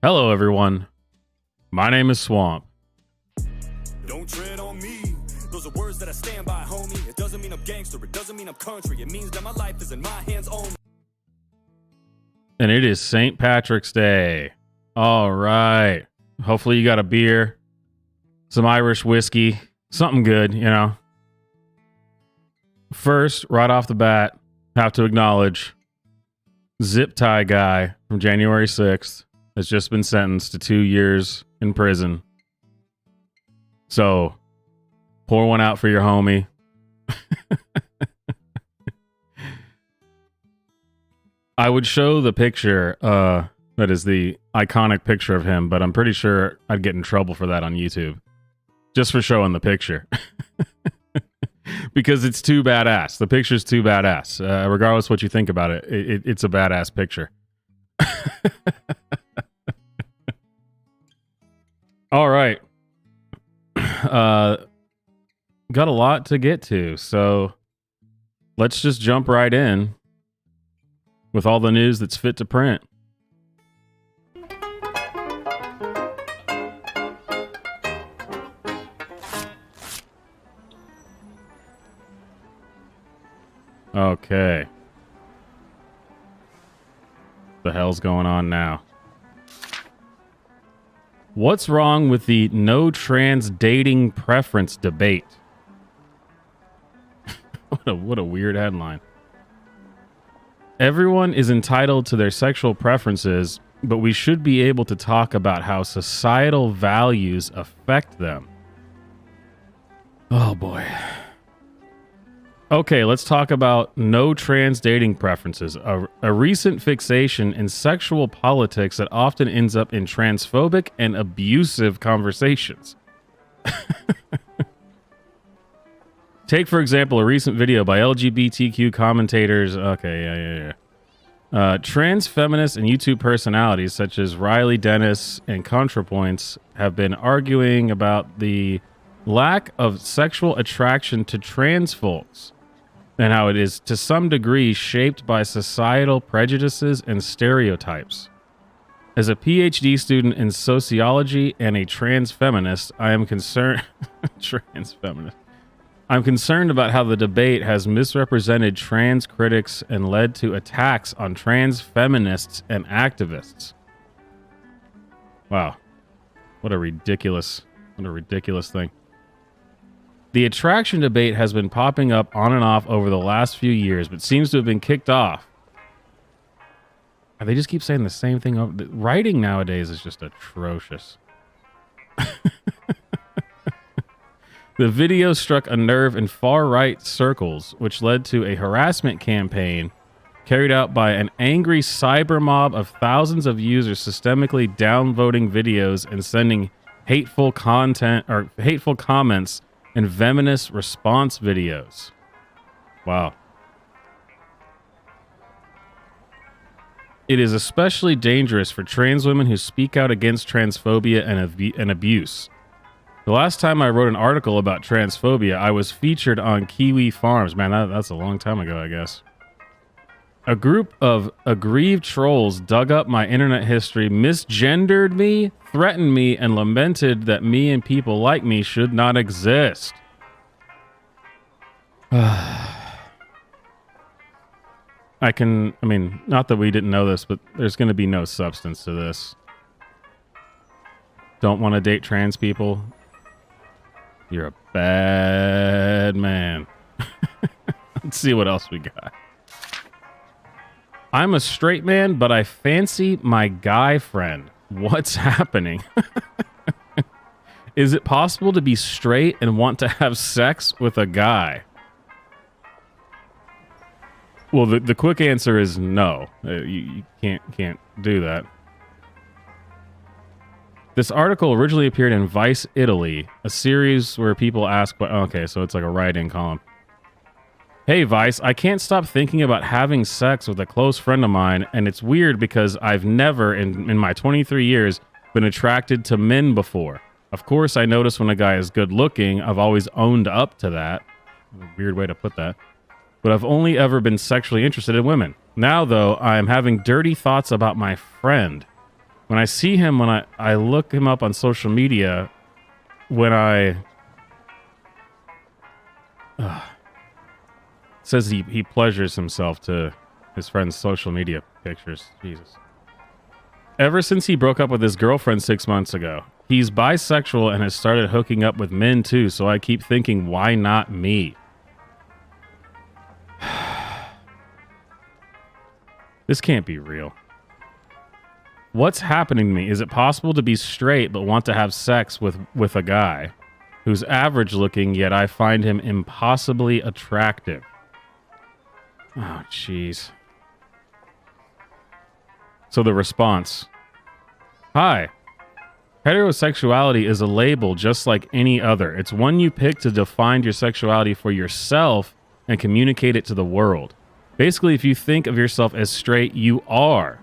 Hello, everyone. My name is Swamp. Don't tread on me. Those are words that I stand by, homie. It doesn't mean I'm gangster. It doesn't mean I'm country. It means that my life is in my hands only. And it is St. Patrick's Day. All right. Hopefully you got a beer, some Irish whiskey, something good, you know. First, right off the bat, have to acknowledge zip tie guy from January 6th has just been sentenced to 2 years in prison. So, pour one out for your homie. I would show the picture, that is the iconic picture of him, but I'm pretty sure I'd get in trouble for that on YouTube. Just for showing the picture. Because it's too badass. The picture's too badass. Regardless what you think about it, it's a badass picture. All right. Got a lot to get to, so let's just jump right in with all the news that's fit to print. Okay. The hell's going on now? What's wrong with the no trans dating preference debate? What a weird headline. Everyone is entitled to their sexual preferences, but we should be able to talk about how societal values affect them. Oh boy. Okay, let's talk about no trans dating preferences, a recent fixation in sexual politics that often ends up in transphobic and abusive conversations. Take, for example, a recent video by LGBTQ commentators. Okay, yeah. Trans feminists and YouTube personalities such as Riley Dennis and ContraPoints have been arguing about the lack of sexual attraction to trans folks, and how it is to some degree shaped by societal prejudices and stereotypes. As a PhD student in sociology and a trans feminist, I am concerned I'm concerned about how the debate has misrepresented trans critics and led to attacks on trans feminists and activists. Wow. What a ridiculous thing. The attraction debate has been popping up on and off over the last few years, but seems to have been kicked off. They just keep saying the same thing. Writing nowadays is just atrocious. The video struck a nerve in far-right circles, which led to a harassment campaign carried out by an angry cyber mob of thousands of users systemically downvoting videos and sending hateful content or hateful comments and venomous response videos. Wow. It is especially dangerous for trans women who speak out against transphobia and abuse. The last time I wrote an article about transphobia, I was featured on Kiwi Farms. Man, that's a long time ago, I guess. A group of aggrieved trolls dug up my internet history, misgendered me, threatened me, and lamented that me and people like me should not exist. Not that we didn't know this, but there's going to be no substance to this. Don't want to date trans people? You're a bad man. Let's see what else we got. I'm a straight man, but I fancy my guy friend. What's happening? Is it possible to be straight and want to have sex with a guy? Well, the quick answer is no. You can't do that. This article originally appeared in Vice Italy, a series where people ask... Okay, so it's like a write-in column. Hey, Vice, I can't stop thinking about having sex with a close friend of mine, and it's weird because I've never, in my 23 years, been attracted to men before. Of course, I notice when a guy is good-looking. I've always owned up to that. Weird way to put that. But I've only ever been sexually interested in women. Now, though, I am having dirty thoughts about my friend. When I see him, when I look him up on social media, when says he pleasures himself to his friend's social media pictures. Jesus. Ever since he broke up with his girlfriend 6 months ago, he's bisexual and has started hooking up with men too, so I keep thinking, why not me? This can't be real. What's happening to me? Is it possible to be straight but want to have sex with a guy who's average looking, yet I find him impossibly attractive? Oh, jeez. So the response. Hi. Heterosexuality is a label just like any other. It's one you pick to define your sexuality for yourself and communicate it to the world. Basically, if you think of yourself as straight, you are.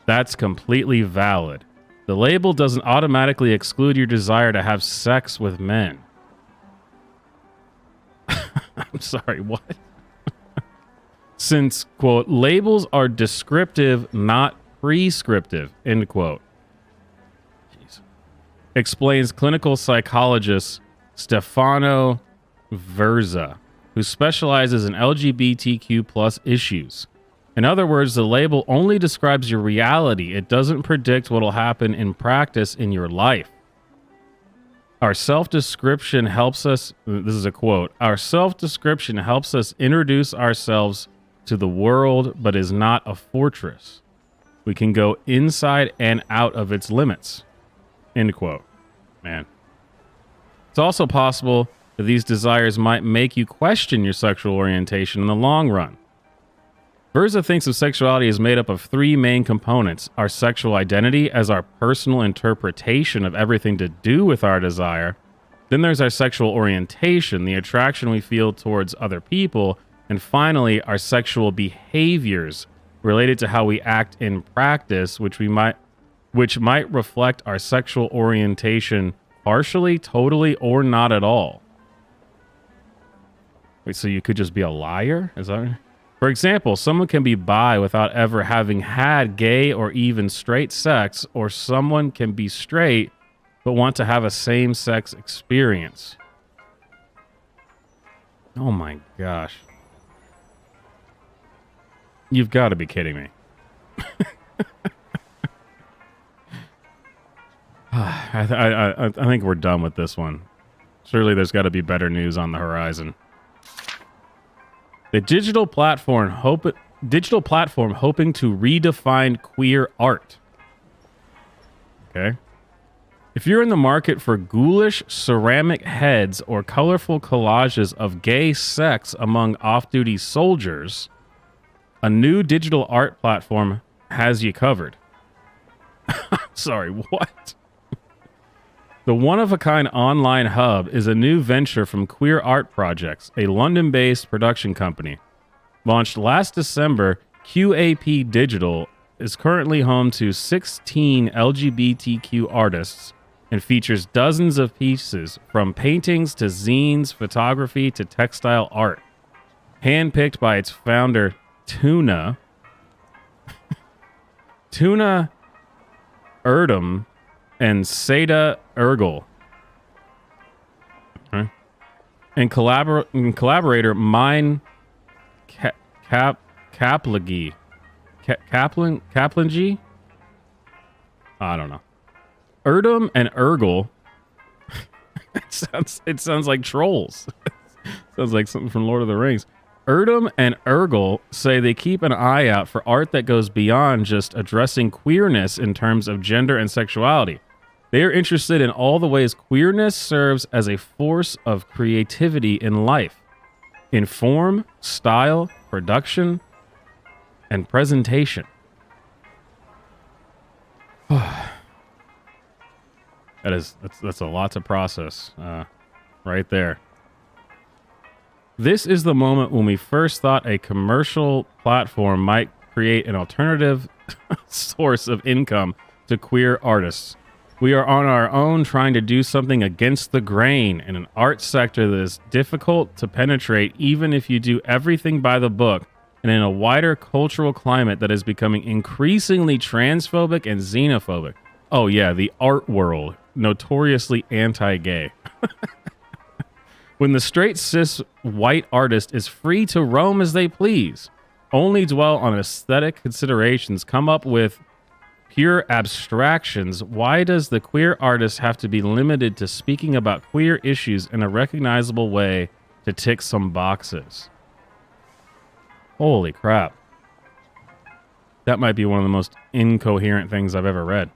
That's completely valid. The label doesn't automatically exclude your desire to have sex with men. I'm sorry, what? Since, quote, labels are descriptive, not prescriptive, end quote. Jeez. Explains clinical psychologist Stefano Verza, who specializes in LGBTQ plus issues. In other words, the label only describes your reality. It doesn't predict what will happen in practice in your life. Our self-description helps us, this is a quote, our self-description helps us introduce ourselves to the world, but is not a fortress. We can go inside and out of its limits. End quote. Man. It's also possible that these desires might make you question your sexual orientation in the long run. Verza thinks of sexuality as made up of three main components: our sexual identity as our personal interpretation of everything to do with our desire. Then there's our sexual orientation, the attraction we feel towards other people. And finally, our sexual behaviors related to how we act in practice, which might reflect our sexual orientation partially, totally, or not at all. Wait, so you could just be a liar? Is that right? For example, someone can be bi without ever having had gay or even straight sex, or someone can be straight but want to have a same-sex experience. Oh my gosh. You've got to be kidding me. I think we're done with this one. Surely there's got to be better news on the horizon. The digital platform hoping to redefine queer art. Okay. If you're in the market for ghoulish ceramic heads or colorful collages of gay sex among off-duty soldiers, a new digital art platform has you covered. Sorry, what? The one-of-a-kind online hub is a new venture from Queer Art Projects, a London-based production company. Launched last December, QAP Digital is currently home to 16 LGBTQ artists and features dozens of pieces, from paintings to zines, photography to textile art. Handpicked by its founder, Tuna Erdem and Seda Ergel, okay, and collaborator Mine Kaplangy. I don't know. Erdem and Ergel. It sounds like trolls. Sounds like something from Lord of the Rings. Erdem and Ergel say they keep an eye out for art that goes beyond just addressing queerness in terms of gender and sexuality. They are interested in all the ways queerness serves as a force of creativity in life, in form, style, production, and presentation. That's a lot to process right there. This is the moment when we first thought a commercial platform might create an alternative source of income to queer artists. We are on our own trying to do something against the grain in an art sector that is difficult to penetrate even if you do everything by the book, and in a wider cultural climate that is becoming increasingly transphobic and xenophobic. Oh, yeah, the art world, notoriously anti-gay. When the straight cis white artist is free to roam as they please, only dwell on aesthetic considerations, come up with pure abstractions, why does the queer artist have to be limited to speaking about queer issues in a recognizable way to tick some boxes? Holy crap. That might be one of the most incoherent things I've ever read.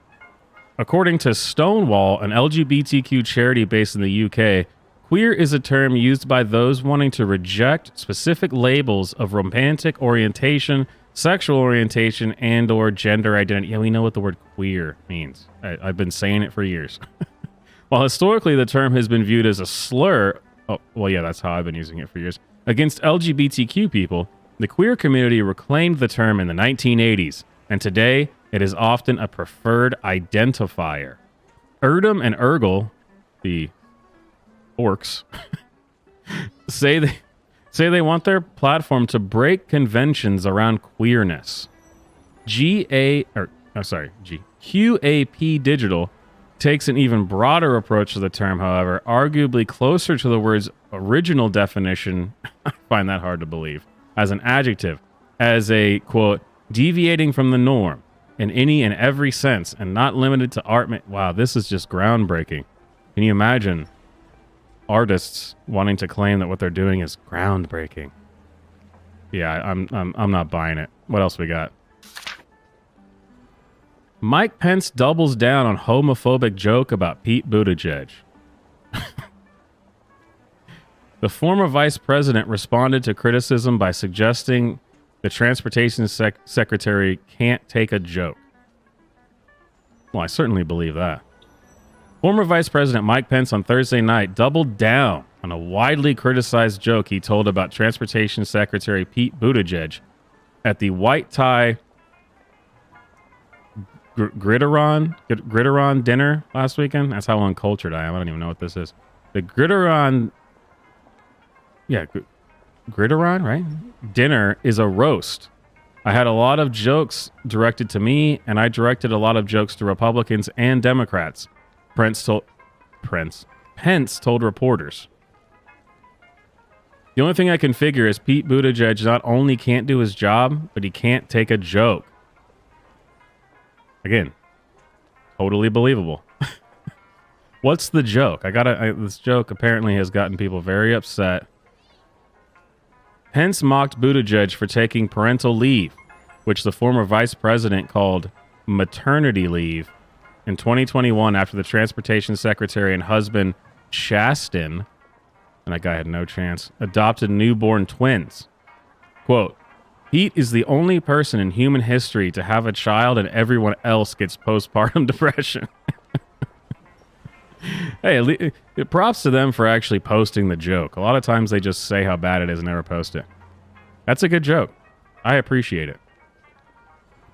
According to Stonewall, an LGBTQ charity based in the UK, queer is a term used by those wanting to reject specific labels of romantic orientation, sexual orientation, and or gender identity. Yeah, we know what the word queer means. I've been saying it for years. While historically the term has been viewed as a slur, oh, well, yeah, that's how I've been using it for years, against LGBTQ people, the queer community reclaimed the term in the 1980s, and today it is often a preferred identifier. Erdem and Ergel, the orcs, say they want their platform to break conventions around queerness. QAP Digital takes an even broader approach to the term, however, arguably closer to the word's original definition. I find that hard to believe. As an adjective, as a, quote, deviating from the norm in any and every sense and not limited to art. Wow, this is just groundbreaking. Can you imagine artists wanting to claim that what they're doing is groundbreaking? Yeah, I'm not buying it. What else we got? Mike Pence doubles down on homophobic joke about Pete Buttigieg. The former vice president responded to criticism by suggesting the transportation secretary can't take a joke. Well, I certainly believe that. Former Vice President Mike Pence on Thursday night doubled down on a widely criticized joke he told about Transportation Secretary Pete Buttigieg at the white tie Gridiron dinner last weekend. That's how uncultured I am. I don't even know what this is. The Gridiron, Gridiron, right? Dinner is a roast. I had a lot of jokes directed to me, and I directed a lot of jokes to Republicans and Democrats. Pence told reporters. The only thing I can figure is Pete Buttigieg not only can't do his job, but he can't take a joke. Again, totally believable. What's the joke? This joke apparently has gotten people very upset. Pence mocked Buttigieg for taking parental leave, which the former vice president called maternity leave, in 2021 after the transportation secretary and husband, Chasten, and that guy had no chance, adopted newborn twins. Quote, Pete is the only person in human history to have a child and everyone else gets postpartum depression. Hey, props to them for actually posting the joke. A lot of times they just say how bad it is and never post it. That's a good joke. I appreciate it.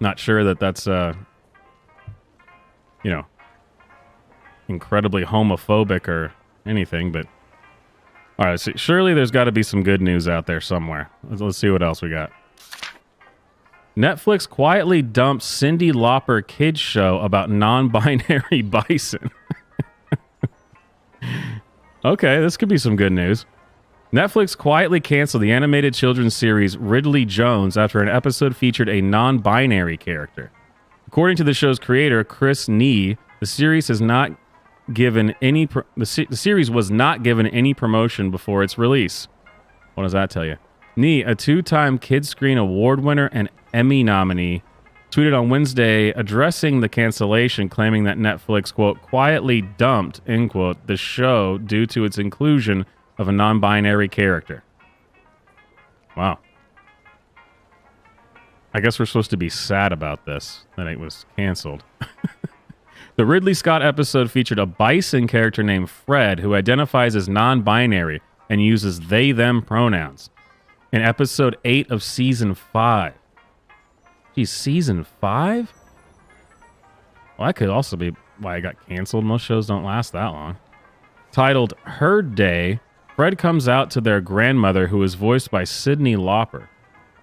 Not sure that that's, incredibly homophobic or anything, but all right, so surely there's got to be some good news out there somewhere. Let's see what else we got. Netflix quietly dumps Cyndi Lauper kids show about non-binary bison. Okay, this could be some good news. Netflix quietly canceled the animated children's series Ridley Jones after an episode featured a non-binary character. According to the show's creator, Chris Nee, the series has not given any the series was not given any promotion before its release. What does that tell you? Nee, a two-time Kids Screen Award winner and Emmy nominee, tweeted on Wednesday addressing the cancellation, claiming that Netflix, quote, quietly dumped, end quote, the show due to its inclusion of a non-binary character. Wow. I guess we're supposed to be sad about this, that it was canceled. The Ridley Scott episode featured a bison character named Fred who identifies as non-binary and uses they-them pronouns. In episode 8 of season 5. Geez, season 5? Well, that could also be why it got canceled. Most shows don't last that long. Titled Herd Day, Fred comes out to their grandmother, who is voiced by Cyndi Lauper.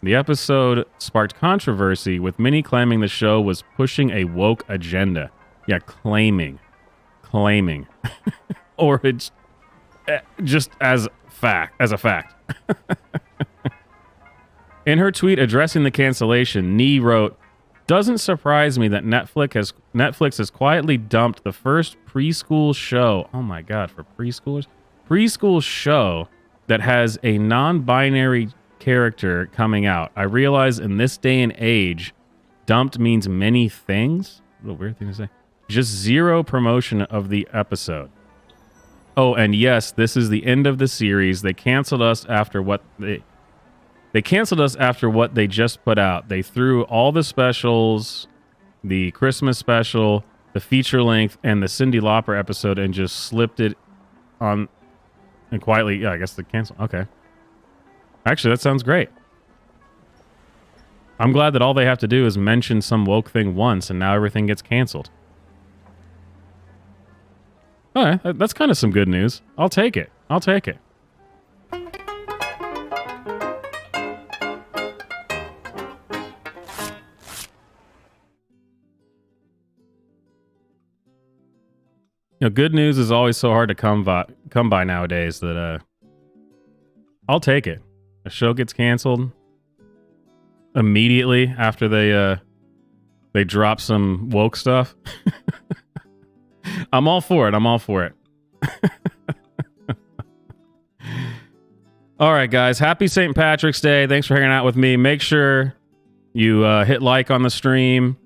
The episode sparked controversy, with many claiming the show was pushing a woke agenda. Yeah, claiming, or it's just as a fact. In her tweet addressing the cancellation, Nee wrote, "Doesn't surprise me that Netflix has quietly dumped the first preschool show." Oh my God, for preschoolers? Preschool show that has a non-binary character coming out. I realize in this day and age, dumped means many things. A little weird thing to say. Just zero promotion of the episode. Oh, and yes, this is the end of the series. They canceled us after what they canceled us after what they just put out. They threw all the specials, the Christmas special, the feature length, and the Cyndi Lauper episode, and just slipped it on and quietly. Yeah, I guess they canceled. Okay. Actually, that sounds great. I'm glad that all they have to do is mention some woke thing once, and now everything gets canceled. All right, that's kind of some good news. I'll take it. Good news is always so hard to come by nowadays that I'll take it. A show gets canceled immediately after they drop some woke stuff. I'm all for it. All right, guys. Happy St. Patrick's Day. Thanks for hanging out with me. Make sure you hit like on the stream.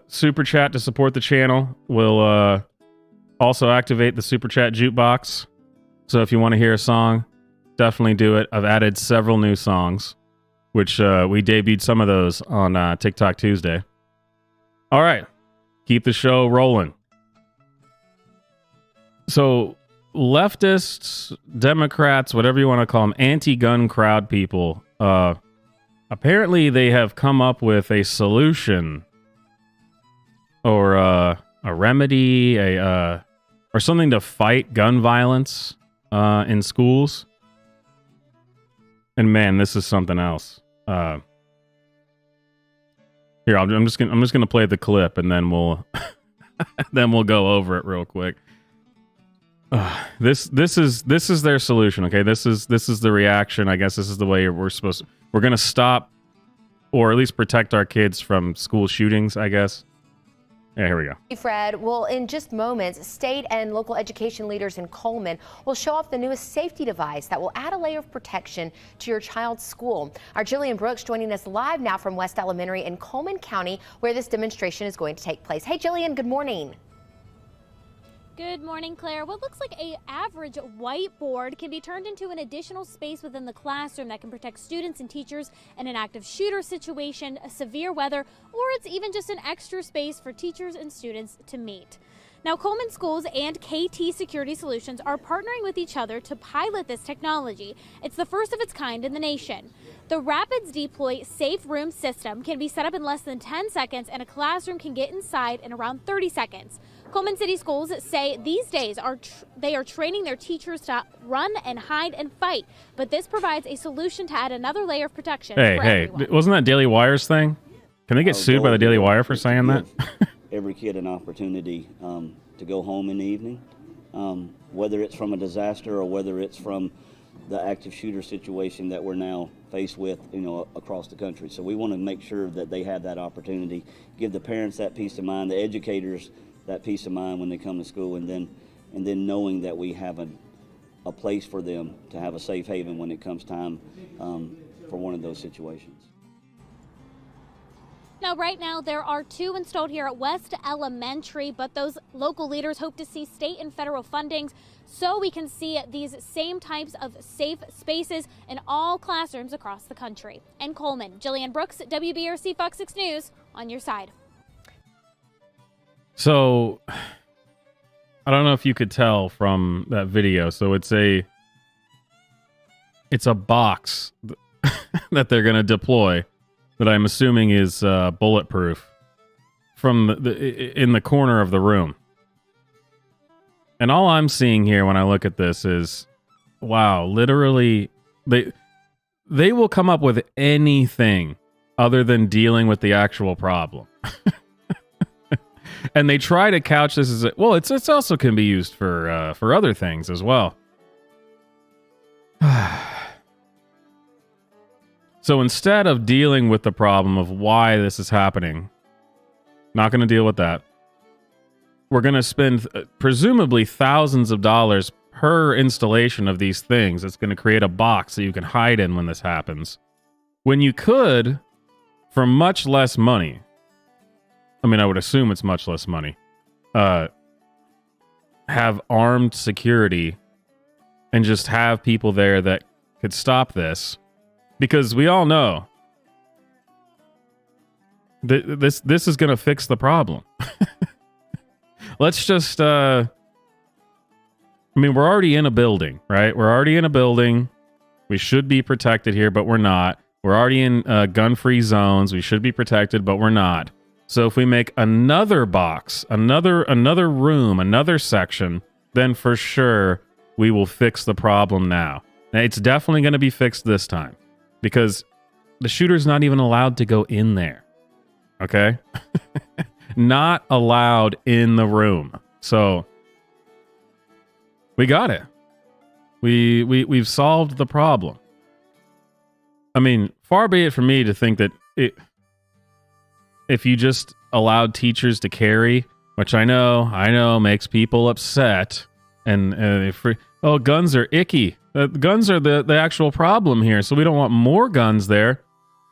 Super chat to support the channel. We'll also activate the super chat jukebox. So if you want to hear a song, definitely do it. I've added several new songs, which we debuted some of those on TikTok Tuesday. All right. Keep the show rolling. So leftists, Democrats, whatever you want to call them, anti-gun crowd people, apparently they have come up with a solution or a remedy, or something to fight gun violence in schools. And man, this is something else. Here, I'm just gonna play the clip, and then we'll go over it real quick. This is their solution. Okay, this is the reaction. I guess this is the way we're gonna stop, or at least protect our kids from school shootings, I guess. Yeah, here we go. Fred, well, in just moments, state and local education leaders in Coleman will show off the newest safety device that will add a layer of protection to your child's school. Our Jillian Brooks joining us live now from West Elementary in Coleman County, where this demonstration is going to take place. Hey, Jillian, good morning. Good morning, Claire. What looks like an average whiteboard can be turned into an additional space within the classroom that can protect students and teachers in an active shooter situation, severe weather, or it's even just an extra space for teachers and students to meet. Now, Coleman Schools and KT Security Solutions are partnering with each other to pilot this technology. It's the first of its kind in the nation. The Rapids Deploy Safe Room system can be set up in less than 10 seconds, and a classroom can get inside in around 30 seconds. Coleman City Schools say these days they are training their teachers to run and hide and fight, but this provides a solution to add another layer of protection for everyone. Wasn't that Daily Wire's thing? Can they get sued by the Daily Wire for saying that? Every kid an opportunity to go home in the evening, whether it's from a disaster or whether it's from the active shooter situation that we're now faced with, across the country. So we want to make sure that they have that opportunity, give the parents that peace of mind, the educators that peace of mind when they come to school, and then knowing that we have a place for them to have a safe haven when it comes time for one of those situations. Now, right now, there are 2 installed here at West Elementary, but those local leaders hope to see state and federal fundings so we can see these same types of safe spaces in all classrooms across the country. In Coleman, Jillian Brooks, WBRC Fox 6 News, on your side. So, I don't know if you could tell from that video. So it's a box that they're going to deploy that I'm assuming is bulletproof from in the corner of the room. And all I'm seeing here when I look at this is, wow, literally, they will come up with anything other than dealing with the actual problem. And they try to couch this as well. It's also can be used for other things as well. So instead of dealing with the problem of why this is happening, not going to deal with that. We're going to spend presumably thousands of dollars per installation of these things. It's going to create a box that you can hide in when this happens. When you could, for much less money, I mean, I would assume it's much less money, have armed security and just have people there that could stop this. Because we all know that this is going to fix the problem. Let's just, I mean, we're already in a building, right? We're already in a building. We should be protected here, but we're not. We're already in gun-free zones. We should be protected, but we're not. So if we make another box, another room, another section, then for sure we will fix the problem now. Now it's definitely going to be fixed this time because the shooter's not even allowed to go in there. Okay? Not allowed in the room. So we got it. We've solved the problem. I mean, far be it from me to think that if you just allowed teachers to carry, which I know makes people upset, and guns are icky. Guns are the actual problem here, so we don't want more guns there.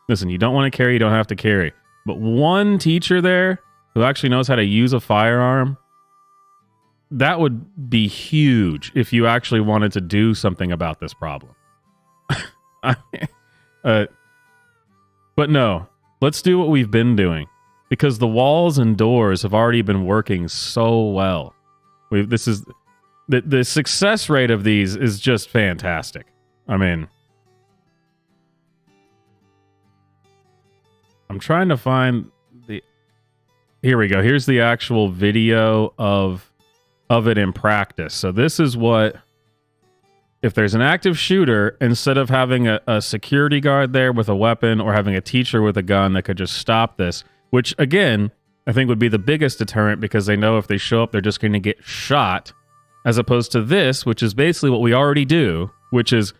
Listen, you don't want to carry, you don't have to carry. But one teacher there who actually knows how to use a firearm, that would be huge if you actually wanted to do something about this problem. But no, let's do what we've been doing because the walls and doors have already been working so well. The success rate of these is just fantastic. I mean, I'm trying to find here we go. Here's the actual video of it in practice. So this is what, if there's an active shooter, instead of having a security guard there with a weapon or having a teacher with a gun that could just stop this, which again, I think would be the biggest deterrent because they know if they show up, they're just going to get shot, as opposed to this, which is basically what we already do, which is,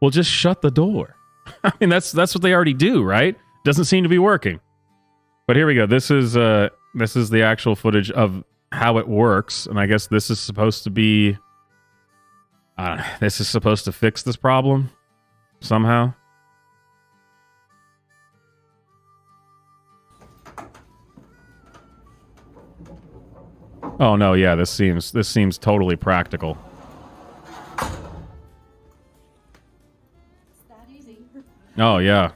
well, just shut the door. I mean, that's what they already do, right? Doesn't seem to be working. But here we go. This is the actual footage of how it works, and I guess this is supposed to be... this is supposed to fix this problem somehow. Oh no, yeah, this seems totally practical. It's that easy. Oh yeah.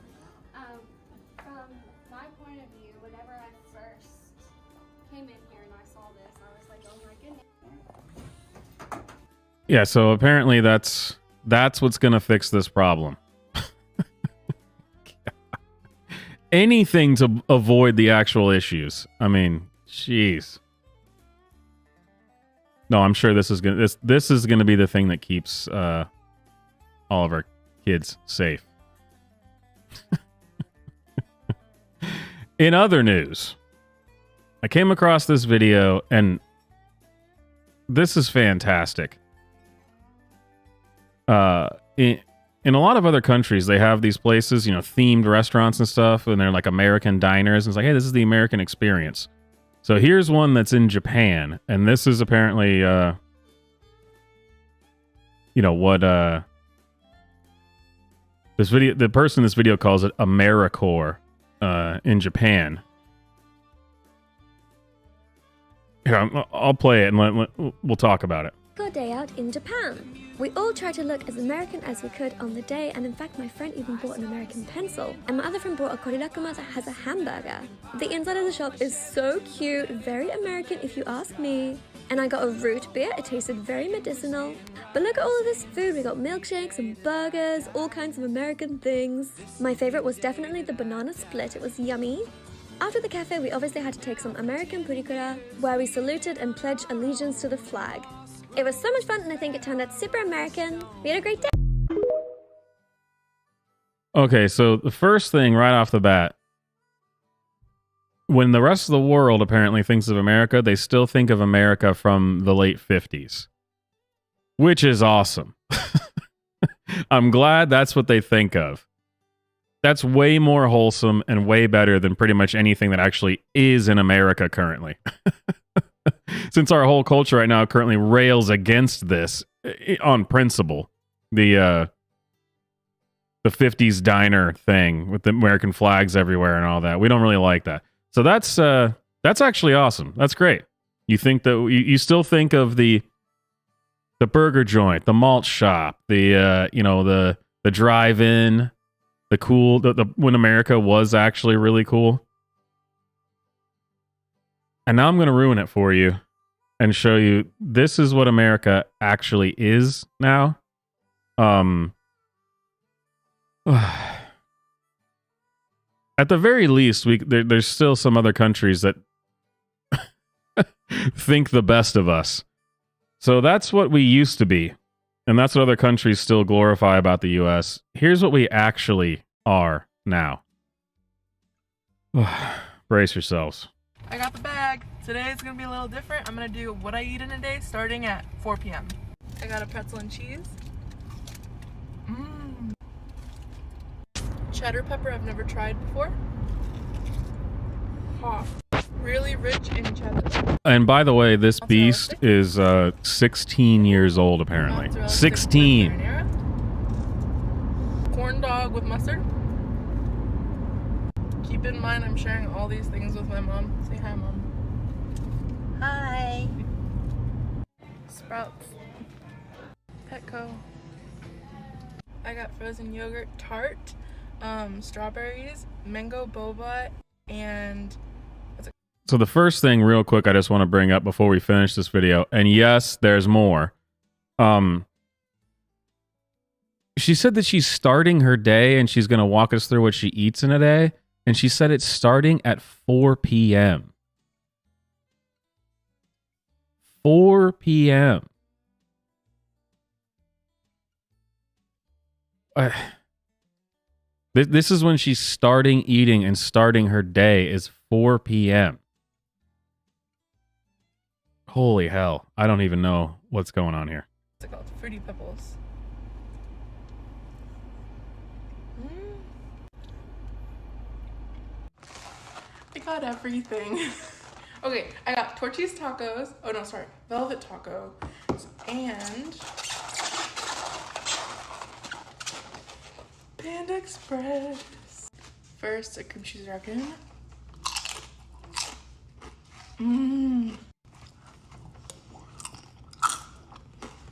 From my point of view, whenever I first came in here and I saw this, I was like, oh my goodness. Yeah, so apparently that's what's going to fix this problem. Anything to avoid the actual issues. I mean, jeez. No, I'm sure this is going to be the thing that keeps all of our kids safe. In other news, I came across this video and this is fantastic. In a lot of other countries, they have these places, themed restaurants and stuff, and they're like American diners. And it's like, hey, this is the American experience. So here's one that's in Japan, and this is apparently, the person in this video calls it Americorps, in Japan. Here, I'll play it and we'll talk about it. Our day out in Japan. We all tried to look as American as we could on the day, and in fact my friend even bought an American pencil, and my other friend bought a korirakamas that has a hamburger. The inside of the shop is so cute, very American if you ask me. And I got a root beer, it tasted very medicinal. But look at all of this food, we got milkshakes and burgers, all kinds of American things. My favorite was definitely the banana split, it was yummy. After the cafe, we obviously had to take some American purikura, where we saluted and pledged allegiance to the flag. It was so much fun, and I think it turned out super American. We had a great day. Okay, so the first thing right off the bat, when the rest of the world apparently thinks of America, they still think of America from the late 50s, which is awesome. I'm glad that's what they think of. That's way more wholesome and way better than pretty much anything that actually is in America currently. Since our whole culture right now currently rails against this on principle. The 50s diner thing with the American flags everywhere and all that. We don't really like that. So that's actually awesome. That's great. You think that you still think of the burger joint, the malt shop, the drive-in, the cool, the when America was actually really cool. And now I'm going to ruin it for you and show you this is what America actually is now. At the very least, there's still some other countries that think the best of us. So that's what we used to be. And that's what other countries still glorify about the U.S. Here's what we actually are now. Brace yourselves. I got the bag. Today is going to be a little different. I'm going to do what I eat in a day starting at 4 p.m. I got a pretzel and cheese. Cheddar pepper I've never tried before. Hot. Really rich in cheddar. And by the way, this beast is 16 years old apparently. 16. Corn dog with mustard. Keep in mind I'm sharing all these things with my mom. Say hi, Mom. Hi. Sprouts. Petco. I got frozen yogurt tart. Strawberries, mango boba, and so the first thing real quick I just want to bring up before we finish this video, and yes, there's more. She said that she's starting her day and she's going to walk us through what she eats in a day, and she said it's starting at 4 p.m. 4 p.m. This is when she's starting eating and starting her day is 4 p.m. Holy hell. I don't even know what's going on here. What's it called? Fruity Pebbles. I got everything. Okay, I got tortillas tacos. Oh no, sorry. Velvet taco. And Panda Express. First, a cream cheese raccoon.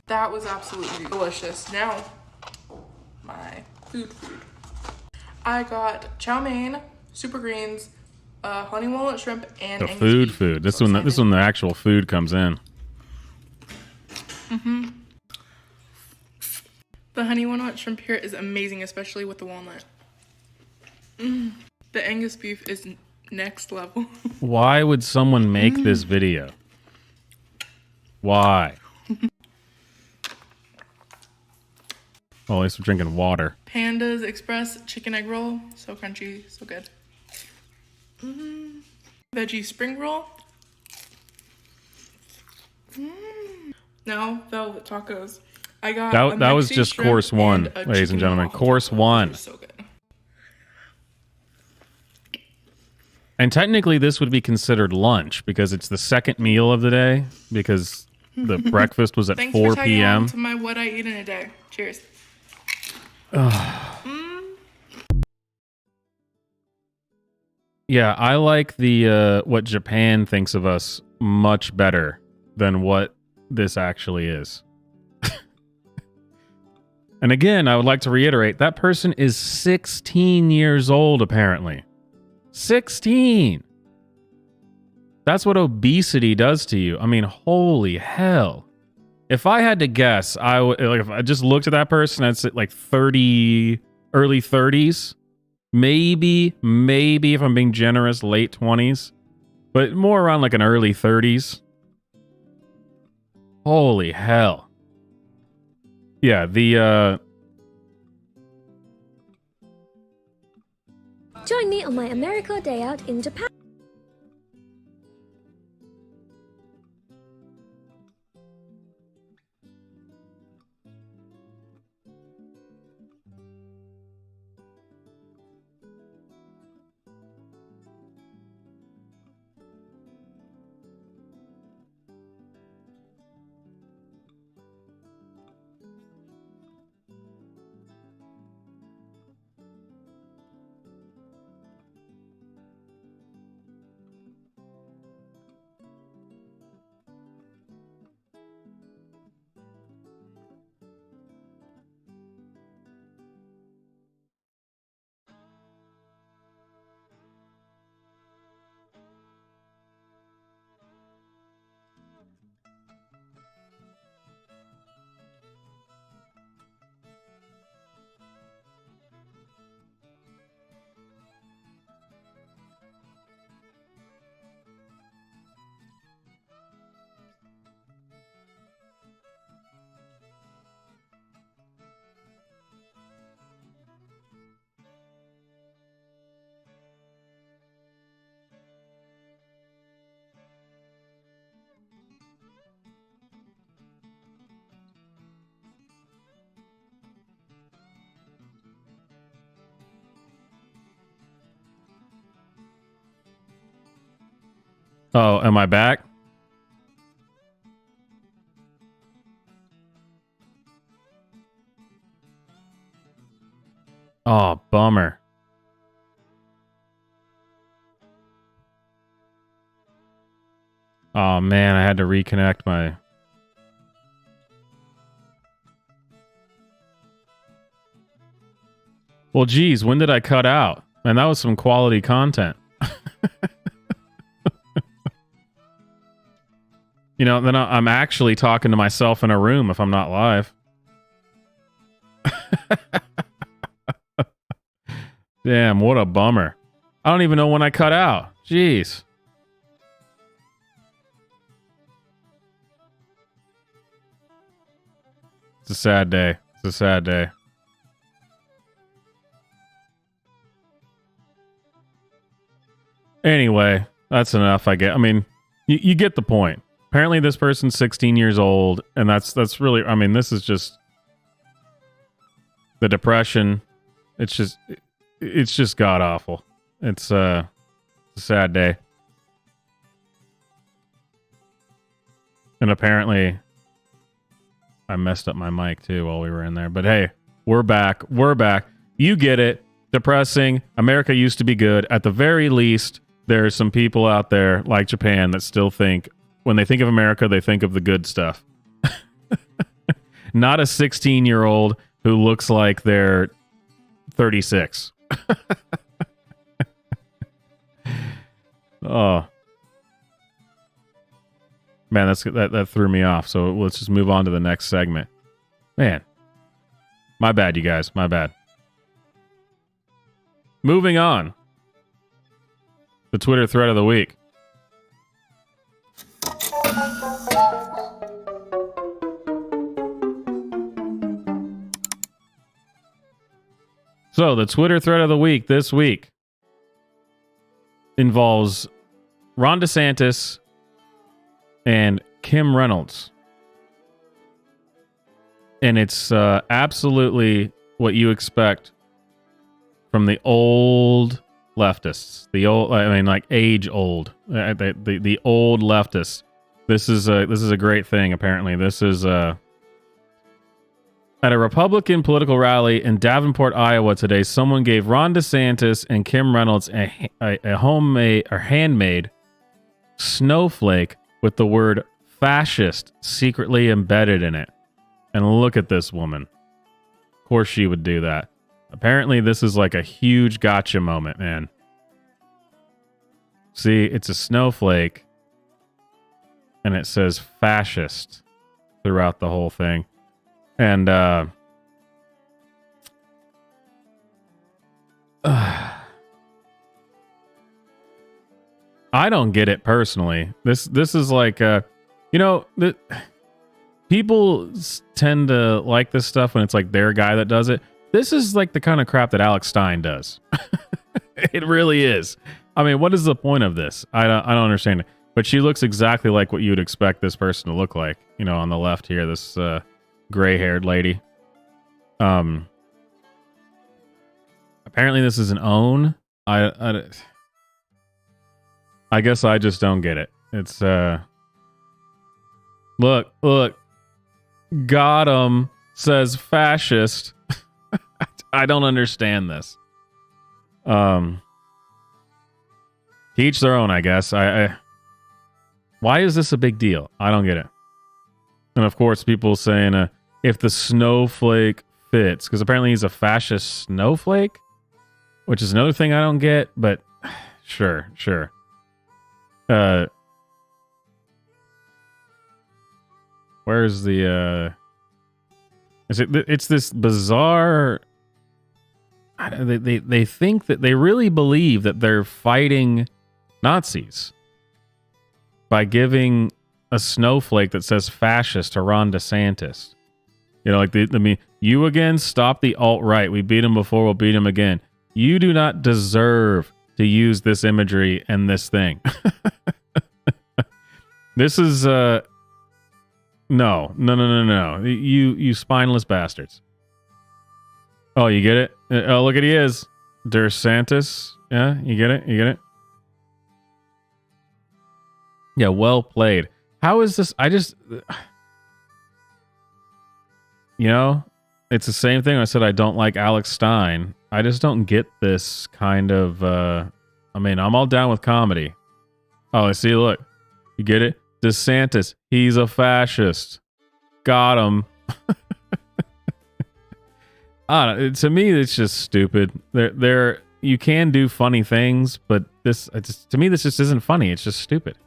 That was absolutely delicious. Now, my food. I got chow mein, super greens, honey walnut shrimp, and the food. This one, the actual food comes in. The honey walnut shrimp here is amazing, especially with the walnut. The Angus beef is next level. Why would someone make this video? Why? Well, at least we're drinking water. Panda's Express chicken egg roll. So crunchy, so good. Veggie spring roll. Now, velvet tacos. I got that was just course one, ladies and gentlemen. Course one. So good. And technically, this would be considered lunch because it's the second meal of the day because the breakfast was at 4 p.m. To my what I eat in a day. Cheers. Yeah, I like the what Japan thinks of us much better than what this actually is. And again, I would like to reiterate, that person is 16 years old, apparently. 16! That's what obesity does to you. I mean, holy hell. If I had to guess, I would, like, if I just looked at that person, I'd say like 30, early 30s. Maybe if I'm being generous, late 20s. But more around like an early 30s. Holy hell. Yeah, Join me on my Americorps day out in Japan. Oh, am I back? Oh, bummer. Oh man, I had to reconnect my... Well, geez, when did I cut out? Man, that was some quality content. You know, then I'm actually talking to myself in a room if I'm not live. Damn, what a bummer. I don't even know when I cut out. Jeez. It's a sad day. It's a sad day. Anyway, that's enough, I get. I mean, you get the point. Apparently this person's 16 years old, and that's really, I mean, this is just the depression. It's just god awful. It's a sad day. And apparently I messed up my mic too while we were in there. But hey, we're back. We're back. You get it. Depressing. America used to be good. At the very least, there are some people out there like Japan that still think, when they think of America, they think of the good stuff. Not a 16-year-old who looks like they're 36. Oh. Man, that threw me off. So let's just move on to the next segment. Man. My bad, you guys. My bad. Moving on. The Twitter thread of the week. So, the Twitter thread of the week this week involves Ron DeSantis and Kim Reynolds. And it's absolutely what you expect from the old leftists. The old, I mean, like age old. The old leftists. This is a great thing, apparently. This is at a Republican political rally in Davenport, Iowa today, someone gave Ron DeSantis and Kim Reynolds a homemade or handmade snowflake with the word fascist secretly embedded in it. And look at this woman. Of course she would do that. Apparently this is like a huge gotcha moment, man. See, it's a snowflake and it says fascist throughout the whole thing. And I don't get it personally. This is like people tend to like this stuff when it's like their guy that does it. This is like the kind of crap that Alex Stein does. It really is. I mean, what is the point of this? I don't understand it. But she looks exactly like what you would expect this person to look like. You know, on the left here, this gray-haired lady. Apparently this is an own. I guess I just don't get it. It's look, got him, says fascist. I don't understand this. To each their own, I guess. Why is this a big deal? I don't get it. And of course, people saying if the snowflake fits, because apparently he's a fascist snowflake, which is another thing I don't get. But sure. Where's the? It's this bizarre. They think that they really believe that they're fighting Nazis by giving a snowflake that says fascist to Ron DeSantis. You know, like you again, stop the alt-right. We beat him before, we'll beat him again. You do not deserve to use this imagery and this thing. This is no. You spineless bastards. Oh, you get it? Oh, look at he is. DeSantis. Yeah, you get it? Yeah, well played. How is this? I just, it's the same thing. I said I don't like Alex Stein. I just don't get this kind of, I'm all down with comedy. Oh, I see, look. You get it? DeSantis, he's a fascist. Got him. I don't know, to me, it's just stupid. You can do funny things, but to me, this just isn't funny. It's just stupid.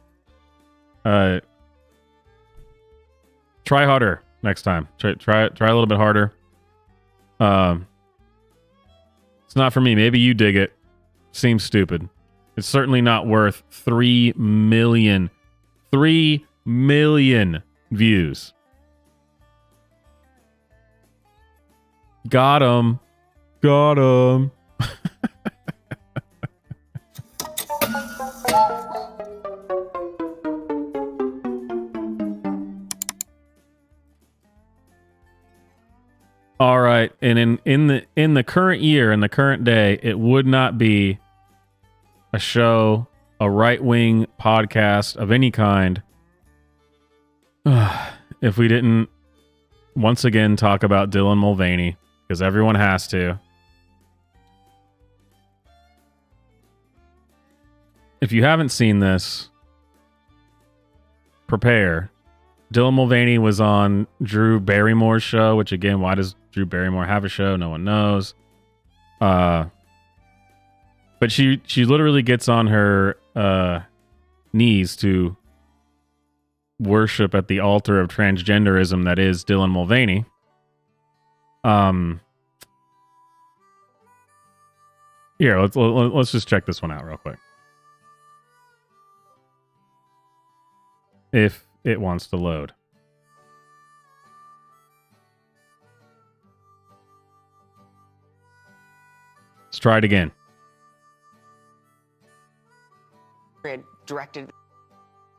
Try harder next time. Try a little bit harder. It's not for me. Maybe you dig it. Seems stupid. It's certainly not worth 3 million views. Got him. All right, and in the current year, in the current day, it would not be a show, a right-wing podcast of any kind, if we didn't once again talk about Dylan Mulvaney, because everyone has to. If you haven't seen this, prepare. Dylan Mulvaney was on Drew Barrymore's show, which again, why does Drew Barrymore have a show? No one knows. But she literally gets on her knees to worship at the altar of transgenderism that is Dylan Mulvaney. Here, let's just check this one out real quick. If it wants to load. Let's try it again. Directed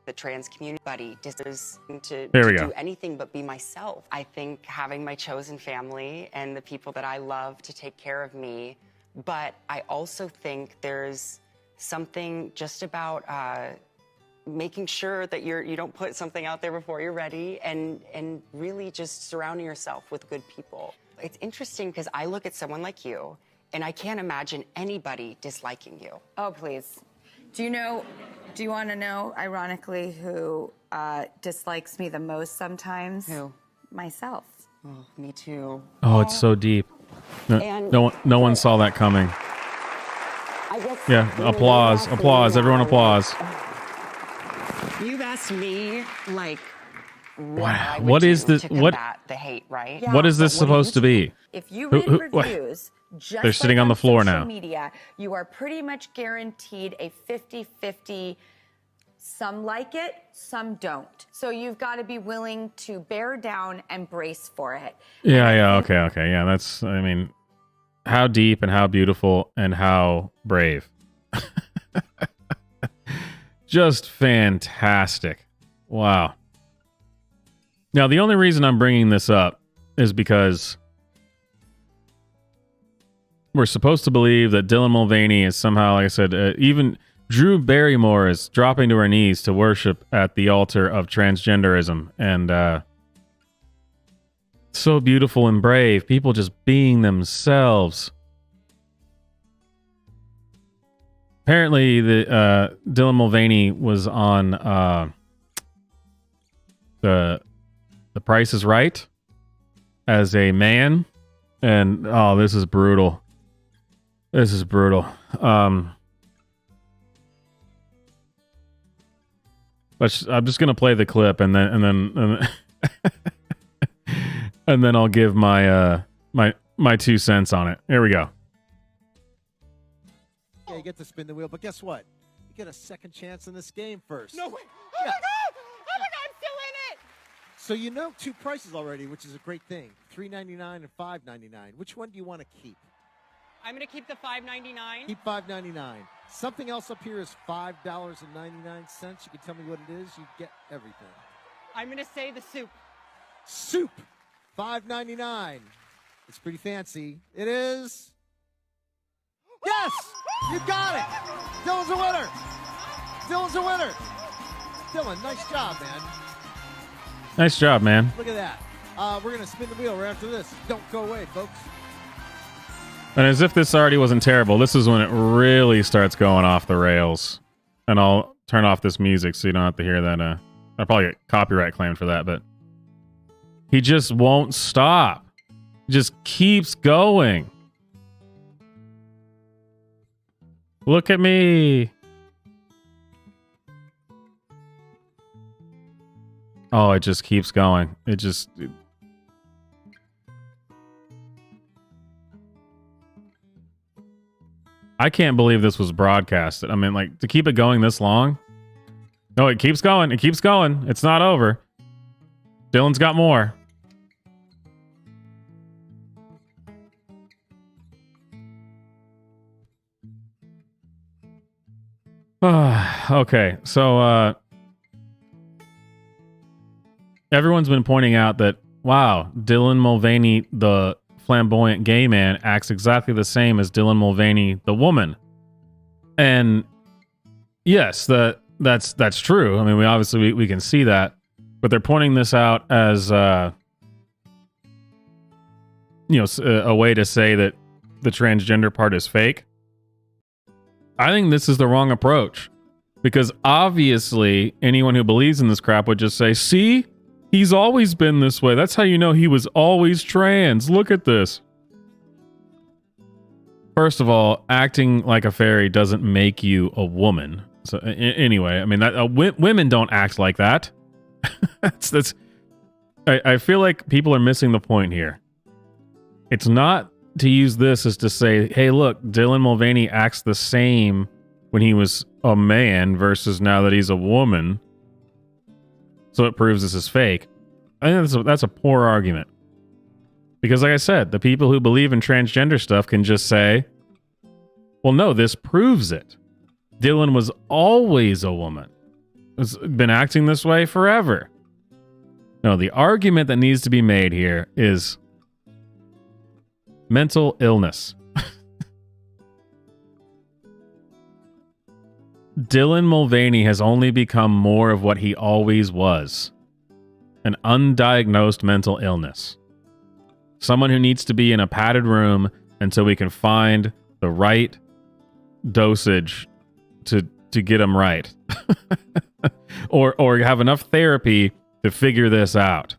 the trans community to do anything but be myself. I think having my chosen family and the people that I love to take care of me, but I also think there's something just about making sure that you don't put something out there before you're ready, and really just surrounding yourself with good people. It's interesting because I look at someone like you and I can't imagine anybody disliking you. Oh, please. Do you want to know, ironically, who dislikes me the most sometimes? Who? Myself. Oh, me too. Oh, it's so deep. No one saw that coming. I guess, applause. Everyone applause. You've asked me, like, Wow. What is this? What? The hate, right? What is this supposed to be? If you read reviews, just they're sitting on the floor now. Media, you are pretty much guaranteed a 50-50. Some like it, some don't. So you've got to be willing to bear down and brace for it. Yeah. Okay. Yeah, that's. I mean, how deep and how beautiful and how brave. Just fantastic. Wow. Now, the only reason I'm bringing this up is because we're supposed to believe that Dylan Mulvaney is somehow, like I said, even Drew Barrymore is dropping to her knees to worship at the altar of transgenderism. And so beautiful and brave. People just being themselves. Apparently, the Dylan Mulvaney was on the Price is Right as a man, and this is brutal. This is brutal. I'm just gonna play the clip, and then and then I'll give my my 2 cents on it. Here we go. Yeah, you get to spin the wheel, but guess what? You get a second chance in this game first. No way! Oh my God! Oh my God! I'm still in it! So you know 2 prices already, which is a great thing. $3.99 and $5.99. Which one do you want to keep? I'm gonna keep the $5.99. Keep $5.99. Something else up here is $5.99. You can tell me what it is. You get everything. I'm gonna say the soup. Soup, $5.99. It's pretty fancy. It is. Yes, you got it. Dylan's a winner. Dylan's a winner. Dylan, nice job, man. Nice job, man. Look at that. We're going to spin the wheel right after this. Don't go away, folks. And as if this already wasn't terrible, this is when it really starts going off the rails. And I'll turn off this music so you don't have to hear that. I'll probably get copyright claimed for that, but he just won't stop. Just keeps going. Look at me. Oh, it just keeps going. I can't believe this was broadcasted. I mean, like, to keep it going this long. No, it keeps going. It keeps going. It's not over. Dylan's got more. Okay, so everyone's been pointing out that, wow, Dylan Mulvaney, the flamboyant gay man, acts exactly the same as Dylan Mulvaney, the woman. And yes, that's true. I mean, we can see that, but they're pointing this out as a way to say that the transgender part is fake. I think this is the wrong approach, because obviously anyone who believes in this crap would just say, see, he's always been this way. That's how you know he was always trans. Look at this. First of all, acting like a fairy doesn't make you a woman. So anyway, I mean, women don't act like that. I feel like people are missing the point here. It's not to use this as to say, hey, look, Dylan Mulvaney acts the same when he was a man versus now that he's a woman, so it proves this is fake. I think that's a poor argument. Because like I said, the people who believe in transgender stuff can just say, well, no, this proves it. Dylan was always a woman. Has been acting this way forever. No, the argument that needs to be made here is mental illness. Dylan Mulvaney has only become more of what he always was. An undiagnosed mental illness. Someone who needs to be in a padded room until we can find the right dosage to get him right. or have enough therapy to figure this out.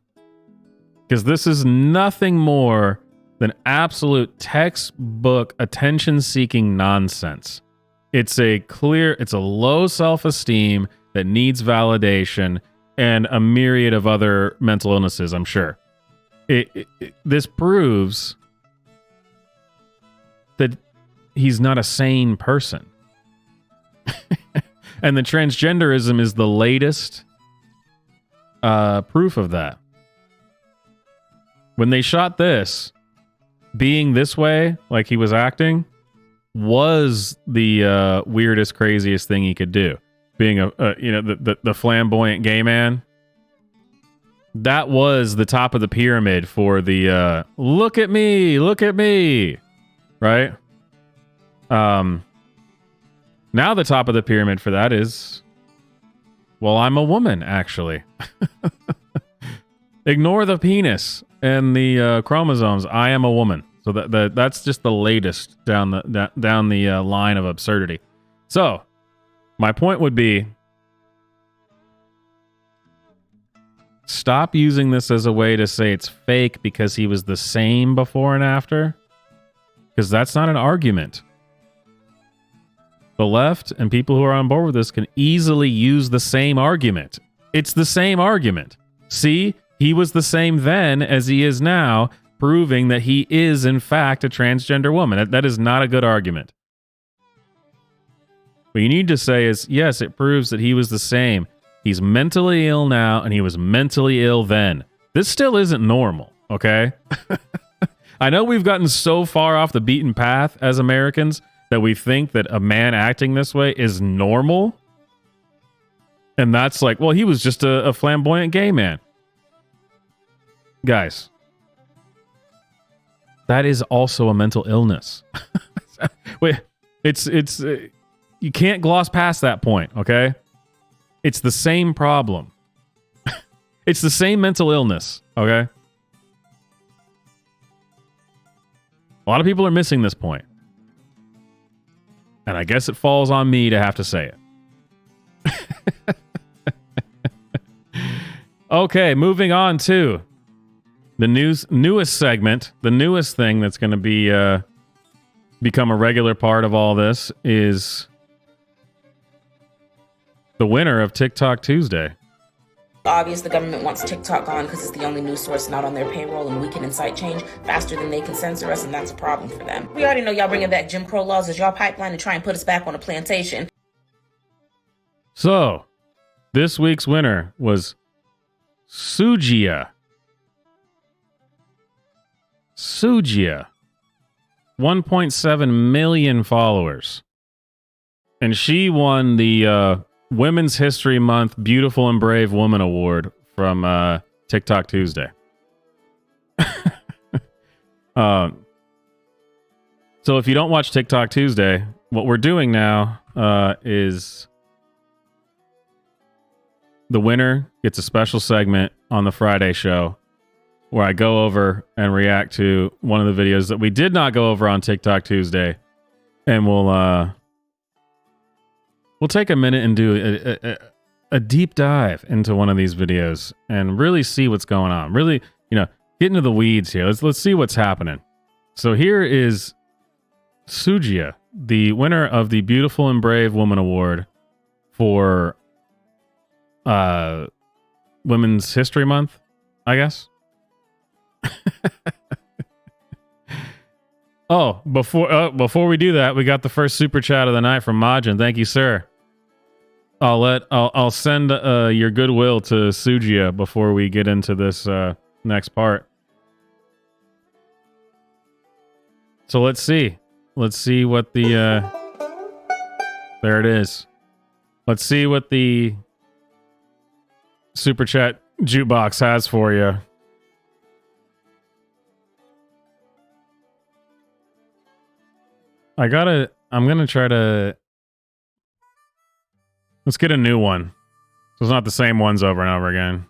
Because this is nothing more than absolute textbook attention-seeking nonsense. It's a low self-esteem that needs validation and a myriad of other mental illnesses, I'm sure. This proves that he's not a sane person. And the transgenderism is the latest proof of that. When they shot this, being this way, like he was acting, was the weirdest, craziest thing he could do. Being the flamboyant gay man. That was the top of the pyramid for the look at me, right? Now the top of the pyramid for that is, well, I'm a woman, actually. Ignore the penis and the chromosomes. I am a woman. So that's just the latest down the line of absurdity. So my point would be, stop using this as a way to say it's fake because he was the same before and after, because that's not an argument. The left and people who are on board with this can easily use the same argument. It's the same argument. See, he was the same then as he is now, proving that he is, in fact, a transgender woman. That is not a good argument. What you need to say is, yes, it proves that he was the same. He's mentally ill now, and he was mentally ill then. This still isn't normal, okay? I know we've gotten so far off the beaten path as Americans that we think that a man acting this way is normal. And that's like, well, he was just a flamboyant gay man. Guys, that is also a mental illness. Wait, it's you can't gloss past that point, okay? It's the same problem. It's the same mental illness, okay? A lot of people are missing this point. And I guess it falls on me to have to say it. Okay, moving on to the newest segment. The newest thing that's going to be become a regular part of all this is the winner of TikTok Tuesday. Obvious the government wants TikTok on because it's the only news source not on their payroll, and we can incite change faster than they can censor us, and that's a problem for them. We already know y'all bringing back Jim Crow laws as y'all pipeline and try and put us back on a plantation. So, this week's winner was Sujia. 1.7 million followers. And she won the Women's History Month Beautiful and Brave Woman Award from TikTok Tuesday. So if you don't watch TikTok Tuesday, what we're doing now is the winner gets a special segment on the Friday show where I go over and react to one of the videos that we did not go over on TikTok Tuesday. And we'll take a minute and do a deep dive into one of these videos and really see what's going on. Really, get into the weeds here. Let's see what's happening. So here is Sujia, the winner of the Beautiful and Brave Woman Award for Women's History Month, I guess. Oh, before we do that, we got the first super chat of the night from Majin. Thank you, sir. I'll send your goodwill to Sujia before we get into this next part. So let's see what the there it is. Let's see what the super chat jukebox has for you. I'm gonna try to. Let's get a new one. So it's not the same ones over and over again.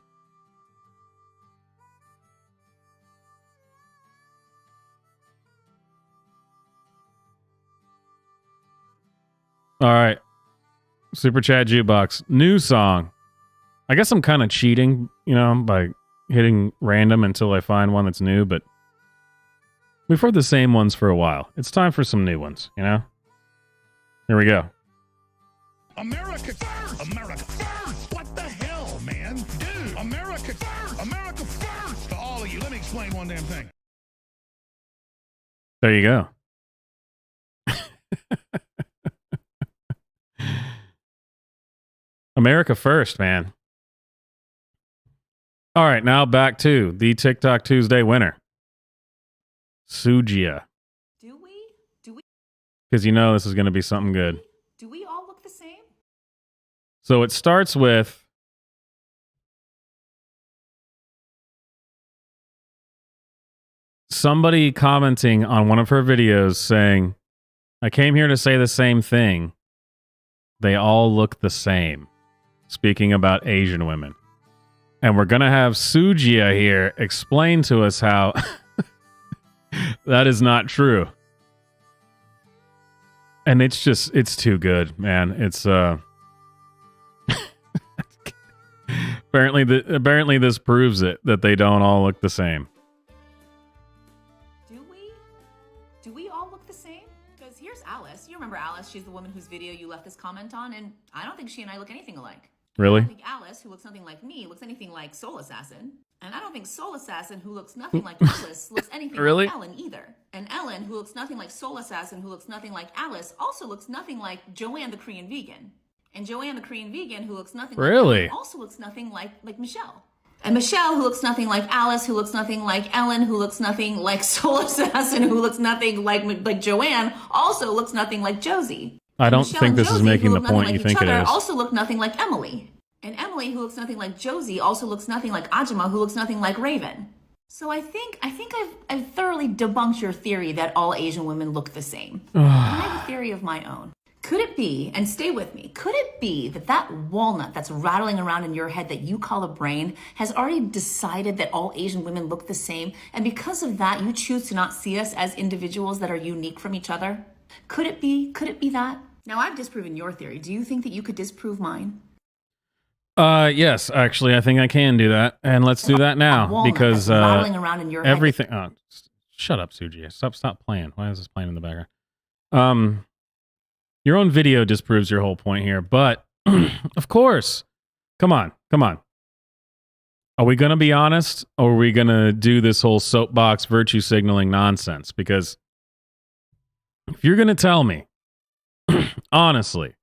All right. Super chat jukebox. New song. I guess I'm kind of cheating, by hitting random until I find one that's new, but we've heard the same ones for a while. It's time for some new ones, Here we go. America first! America first! What the hell, man? Dude, America first! America first! To all of you, let me explain one damn thing. There you go. America first, man. All right, now back to the TikTok Tuesday winner. Sujia. Do we? Because this is going to be something good. Do we all look the same? So it starts with somebody commenting on one of her videos saying, I came here to say the same thing. They all look the same. Speaking about Asian women. And we're going to have Sujia here explain to us how that is not true. And it's too good, man. It's apparently this proves it, that they don't all look the same. Do we all look the same? Because here's Alice. You remember Alice? She's the woman whose video you left this comment on, and I don't think she and I look anything alike. Really? I don't think Alice, who looks nothing like me, looks anything like Soul Assassin. And I don't think Soul Assassin, who looks nothing like Alice, looks anything Really? like Ellen either. And Ellen, who looks nothing like Soul Assassin, who looks nothing like Alice, also looks nothing like Joanne the Korean vegan. And Joanne the Korean vegan, who looks nothing Really? like Ellen, also looks nothing like Michelle. And Michelle, who looks nothing like Alice, who looks nothing like Ellen, who looks nothing like Soul Assassin, who looks nothing like Joanne, also looks nothing like Josie. I don't Michelle think and this is Josie, making who the look nothing point like you each think it other, is. also look nothing like Emily. And Emily, who looks nothing like Josie, also looks nothing like Ajima, who looks nothing like Raven. So I think I've thoroughly debunked your theory that all Asian women look the same. I have a theory of my own. Could it be, and stay with me, could it be that that walnut that's rattling around in your head that you call a brain has already decided that all Asian women look the same, and because of that, you choose to not see us as individuals that are unique from each other? Could it be that? Now, I've disproven your theory. Do you think that you could disprove mine? Yes, actually, I think I can do that, and let's do that now because rattling around in your everything. Oh, shut up, Suji. Stop playing. Why is this playing in the background? Your own video disproves your whole point here, but of course, come on. Are we gonna be honest, or are we gonna do this whole soapbox virtue signaling nonsense? Because if you're gonna tell me, honestly,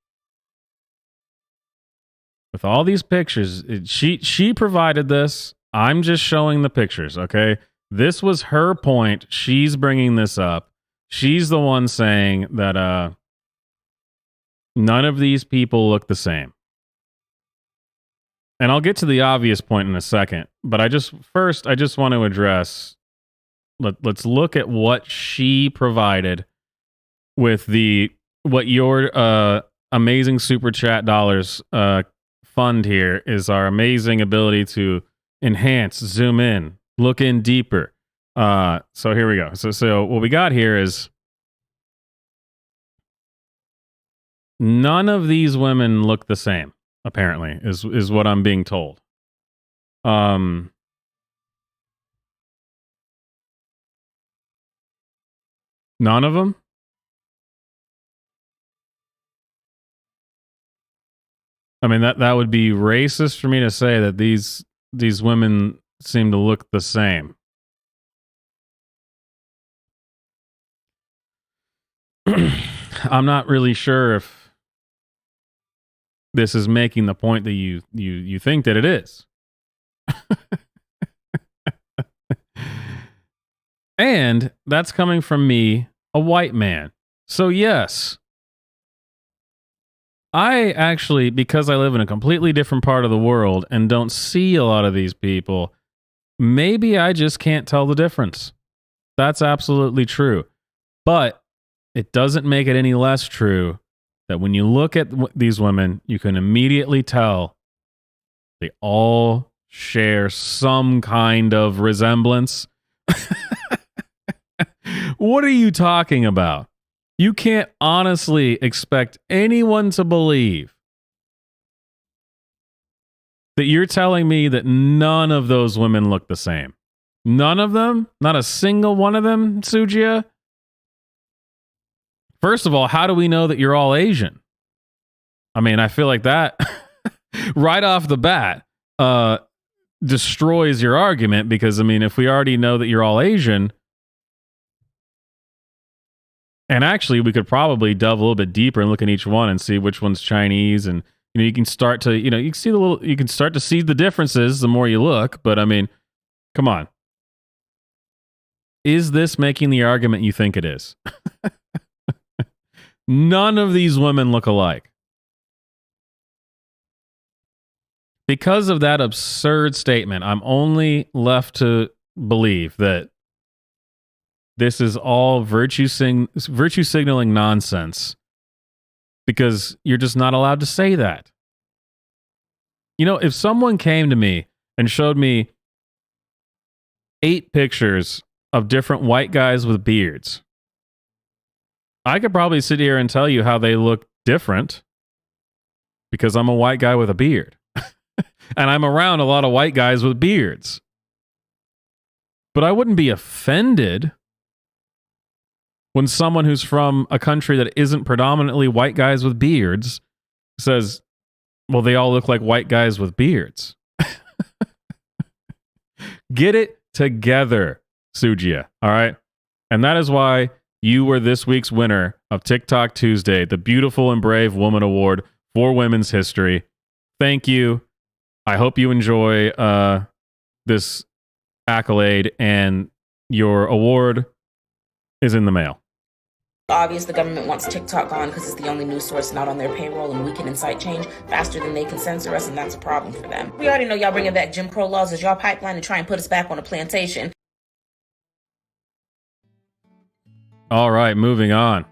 with all these pictures, she provided this. I'm just showing the pictures, okay? This was her point. She's bringing this up. She's the one saying that none of these people look the same. And I'll get to the obvious point in a second, but I just want to address, let's look at what she provided with what your amazing super chat dollars fund here is our amazing ability to enhance, zoom in, look in deeper. So here we go. So what we got here is none of these women look the same, apparently, is what I'm being told. None of them? I mean, that would be racist for me to say that these women seem to look the same. I'm not really sure if this is making the point that you think that it is. And that's coming from me, a white man. So yes, I actually, because I live in a completely different part of the world and don't see a lot of these people, maybe I just can't tell the difference. That's absolutely true. But it doesn't make it any less true that when you look at these women, you can immediately tell they all share some kind of resemblance. What are you talking about? You can't honestly expect anyone to believe that you're telling me that none of those women look the same. None of them? Not a single one of them, Sujia? First of all, how do we know that you're all Asian? I mean, I feel like that right off the bat destroys your argument because, I mean, if we already know that you're all Asian, and actually we could probably delve a little bit deeper and look at each one and see which one's Chinese, and you can start to, you can start to see the differences the more you look, but I mean, come on. Is this making the argument you think it is? None of these women look alike. Because of that absurd statement, I'm only left to believe that this is all virtue signaling nonsense because you're just not allowed to say that. If someone came to me and showed me 8 pictures of different white guys with beards, I could probably sit here and tell you how they look different because I'm a white guy with a beard. And I'm around a lot of white guys with beards. But I wouldn't be offended when someone who's from a country that isn't predominantly white guys with beards says, well, they all look like white guys with beards. Get it together, Sujia, all right? And that is why you were this week's winner of TikTok Tuesday, the Beautiful and Brave Woman Award for Women's History. Thank you. I hope you enjoy this accolade, and your award is in the mail. Obvious the government wants TikTok gone because it's the only news source not on their payroll, and we can incite change faster than they can censor us, and that's a problem for them. We already know y'all bringing back Jim Crow laws as y'all pipeline and try and put us back on a plantation. All right, moving on.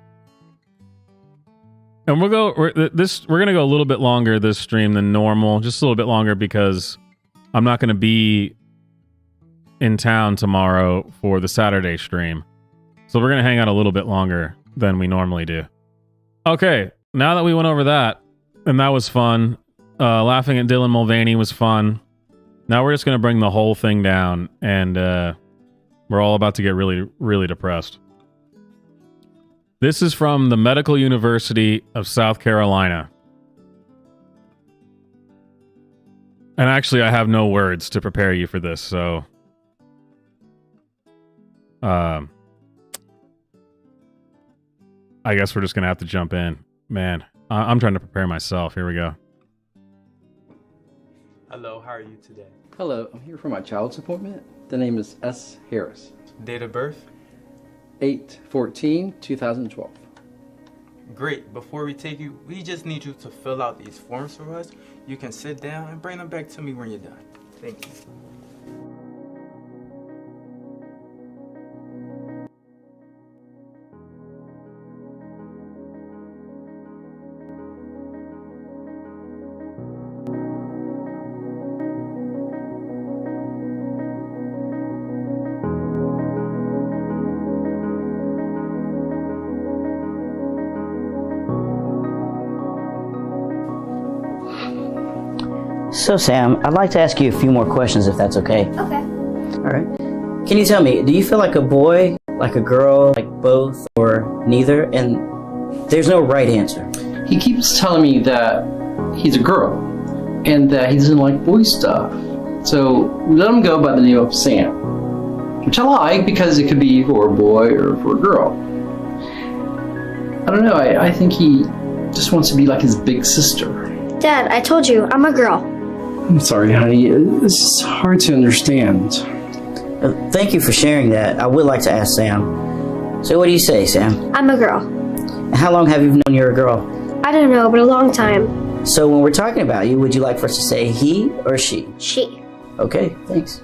And we're gonna go a little bit longer this stream than normal, just a little bit longer because I'm not gonna be in town tomorrow for the Saturday stream. So we're gonna hang out a little bit longer than we normally do. Okay, now that we went over that, and that was fun. Laughing at Dylan Mulvaney was fun. Now we're just gonna bring the whole thing down, and we're all about to get really, really depressed. This is from the Medical University of South Carolina. And actually, I have no words to prepare you for this, so... I guess we're just going to have to jump in. Man, I'm trying to prepare myself. Here we go. Hello, how are you today? Hello, I'm here for my child's appointment. The name is S. Harris. Date of birth? 8/14/2012. Great. Before we take you, we just need you to fill out these forms for us. You can sit down and bring them back to me when you're done. Thank you. So Sam, I'd like to ask you a few more questions if that's okay. Okay. All right. Can you tell me, do you feel like a boy, like a girl, like both, or neither? And there's no right answer. He keeps telling me that he's a girl and that he doesn't like boy stuff. So we let him go by the name of Sam, which I like because it could be for a boy or for a girl. I don't know, I think he just wants to be like his big sister. Dad, I told you, I'm a girl. I'm sorry, honey. This is hard to understand. Thank you for sharing that. I would like to ask Sam. So what do you say, Sam? I'm a girl. How long have you known you're a girl? I don't know, but a long time. So when we're talking about you, would you like for us to say he or she? She. Okay, thanks.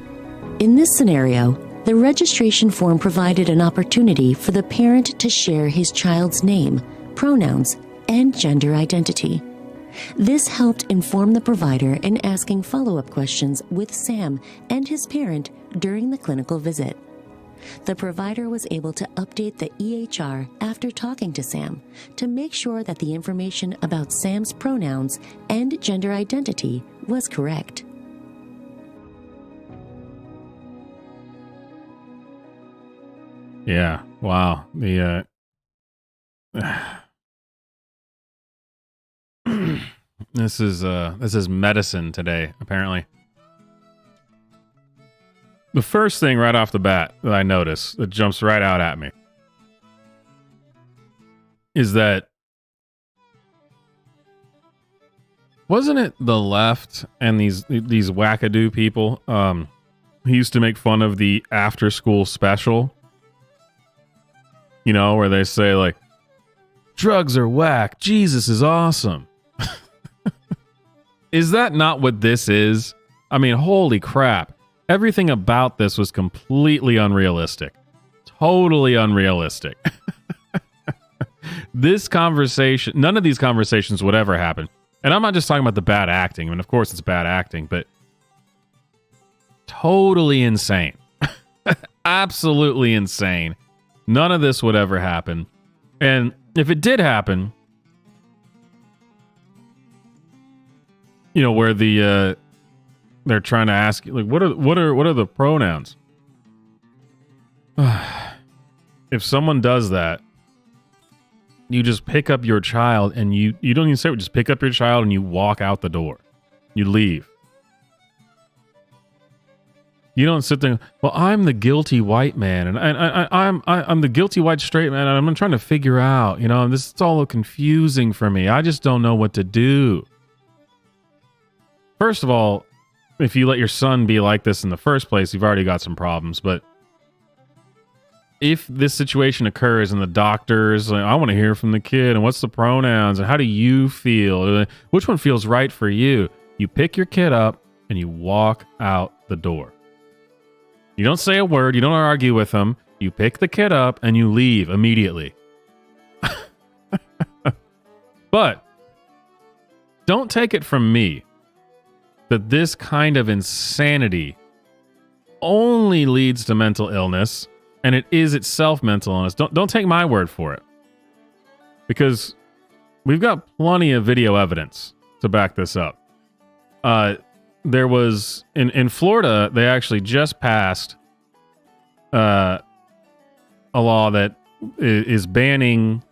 In this scenario, the registration form provided an opportunity for the parent to share his child's name, pronouns, and gender identity. This helped inform the provider in asking follow-up questions with Sam and his parent during the clinical visit. The provider was able to update the EHR after talking to Sam to make sure that the information about Sam's pronouns and gender identity was correct. Yeah, wow. This is medicine today, apparently. The first thing right off the bat that I notice that jumps right out at me is that wasn't it the left and these wackadoo people who used to make fun of the after school special? You know, where they say like, drugs are whack, Jesus is awesome. Is that not what this is? I mean, holy crap. Everything about this was completely unrealistic. Totally unrealistic. This conversation, none of these conversations would ever happen. And I'm not just talking about the bad acting. I mean, of course it's bad acting, but totally insane. Absolutely insane. None of this would ever happen. And if it did happen, you know, where they're trying to ask you, like, what are the pronouns? If someone does that, you just pick up your child and you don't even say it, just pick up your child and you walk out the door. You leave. You don't sit there, well, I'm the guilty white man and I'm the guilty white straight man and I'm trying to figure out, you know, this is all confusing for me. I just don't know what to do. First of all, if you let your son be like this in the first place, you've already got some problems. But if this situation occurs and the doctor's like, I want to hear from the kid and what's the pronouns and how do you feel? Which one feels right for you? You pick your kid up and you walk out the door. You don't say a word. You don't argue with them. You pick the kid up and you leave immediately. But don't take it from me that this kind of insanity only leads to mental illness, and it is itself mental illness. Don't take my word for it, because we've got plenty of video evidence to back this up. There was in Florida, they actually just passed a law that is banning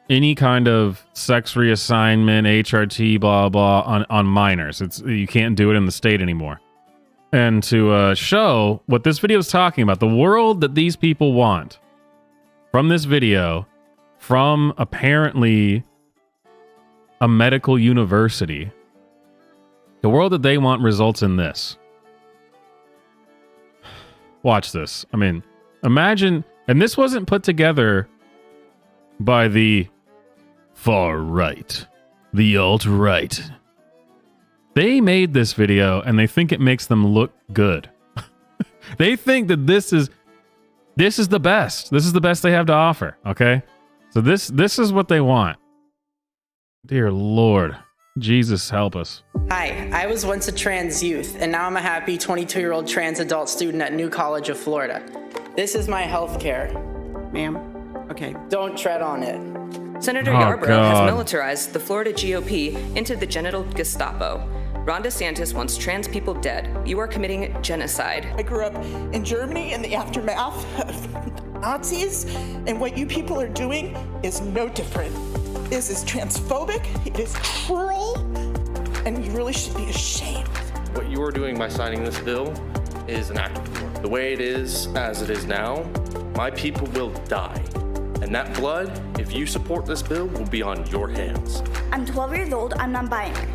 any kind of sex reassignment, HRT, blah blah, on minors. You can't do it in the state anymore. And to show what this video is talking about, the world that these people want from this video, from apparently a medical university, the world that they want results in this. Watch this. I mean, imagine, and this wasn't put together by the far right, the alt-right. They made this video and they think it makes them look good. They think that this is the best. This is the best they have to offer, okay? So this is what they want. Dear Lord, Jesus help us. Hi, I was once a trans youth, and now I'm a happy 22-year-old trans adult student at New College of Florida. This is my health care. Ma'am? Okay. Don't tread on it. Senator Yarborough has militarized the Florida GOP into the genital Gestapo. Ron DeSantis wants trans people dead. You are committing genocide. I grew up in Germany in the aftermath of Nazis, and what you people are doing is no different. This is transphobic, it is cruel, and you really should be ashamed. What you are doing by signing this bill is an act of war. The way it is, as it is now, my people will die. And that blood, if you support this bill, will be on your hands. I'm 12 years old, I'm non-binary.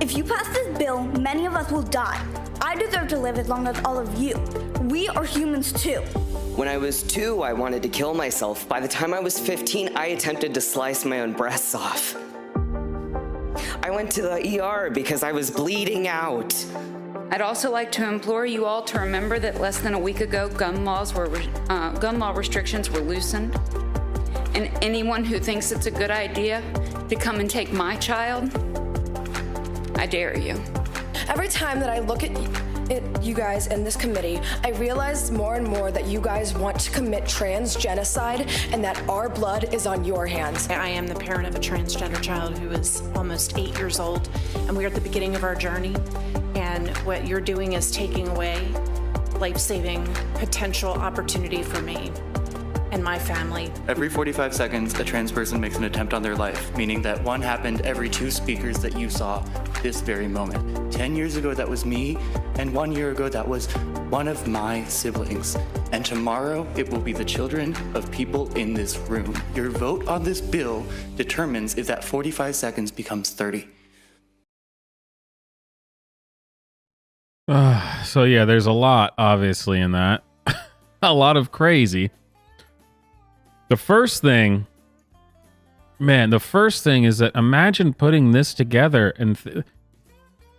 If you pass this bill, many of us will die. I deserve to live as long as all of you. We are humans too. When I was 2, I wanted to kill myself. By the time I was 15, I attempted to slice my own breasts off. I went to the ER because I was bleeding out. I'd also like to implore you all to remember that less than a week ago, gun law restrictions were loosened. And anyone who thinks it's a good idea to come and take my child, I dare you. Every time that I look at you guys in this committee, I realize more and more that you guys want to commit trans genocide and that our blood is on your hands. I am the parent of a transgender child who is almost 8 years old, and we're at the beginning of our journey. And what you're doing is taking away life-saving potential opportunity for me and my family. Every 45 seconds, a trans person makes an attempt on their life, meaning that one happened every 2 speakers that you saw this very moment. 10 years ago, that was me, and 1 year ago, that was one of my siblings. And tomorrow, it will be the children of people in this room. Your vote on this bill determines if that 45 seconds becomes 30. So yeah, there's a lot, obviously, in that. A lot of crazy. The first thing is that imagine putting this together, and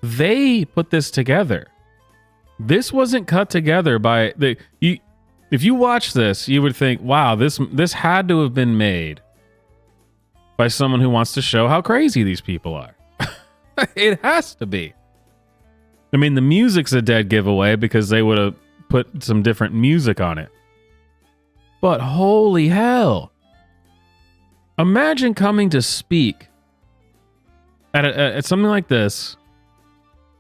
they put this together. This wasn't cut together by if you watch this, you would think, wow, this had to have been made by someone who wants to show how crazy these people are. It has to be. I mean, the music's a dead giveaway because they would have put some different music on it. But holy hell. Imagine coming to speak at something like this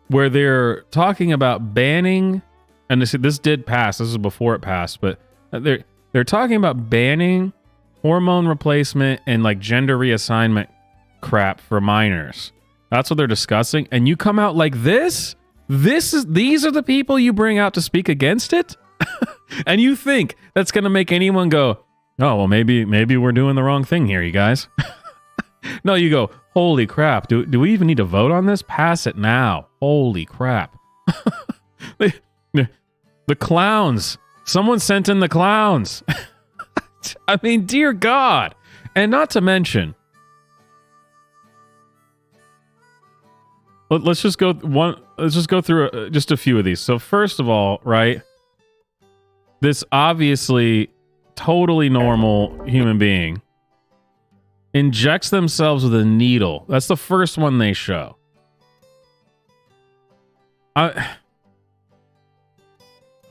where they're talking about banning, and this did pass, this was before it passed, but they're talking about banning hormone replacement and like gender reassignment crap for minors. That's what they're discussing. And you come out like this? These are the people you bring out to speak against it? And you think that's going to make anyone go, oh, well, maybe we're doing the wrong thing here, you guys. No, you go, holy crap. Do we even need to vote on this? Pass it now. Holy crap. The clowns. Someone sent in the clowns. I mean, dear God. And not to mention, let's just go through just a few of these. So first of all, right, this obviously totally normal human being injects themselves with a needle. That's the first one they show.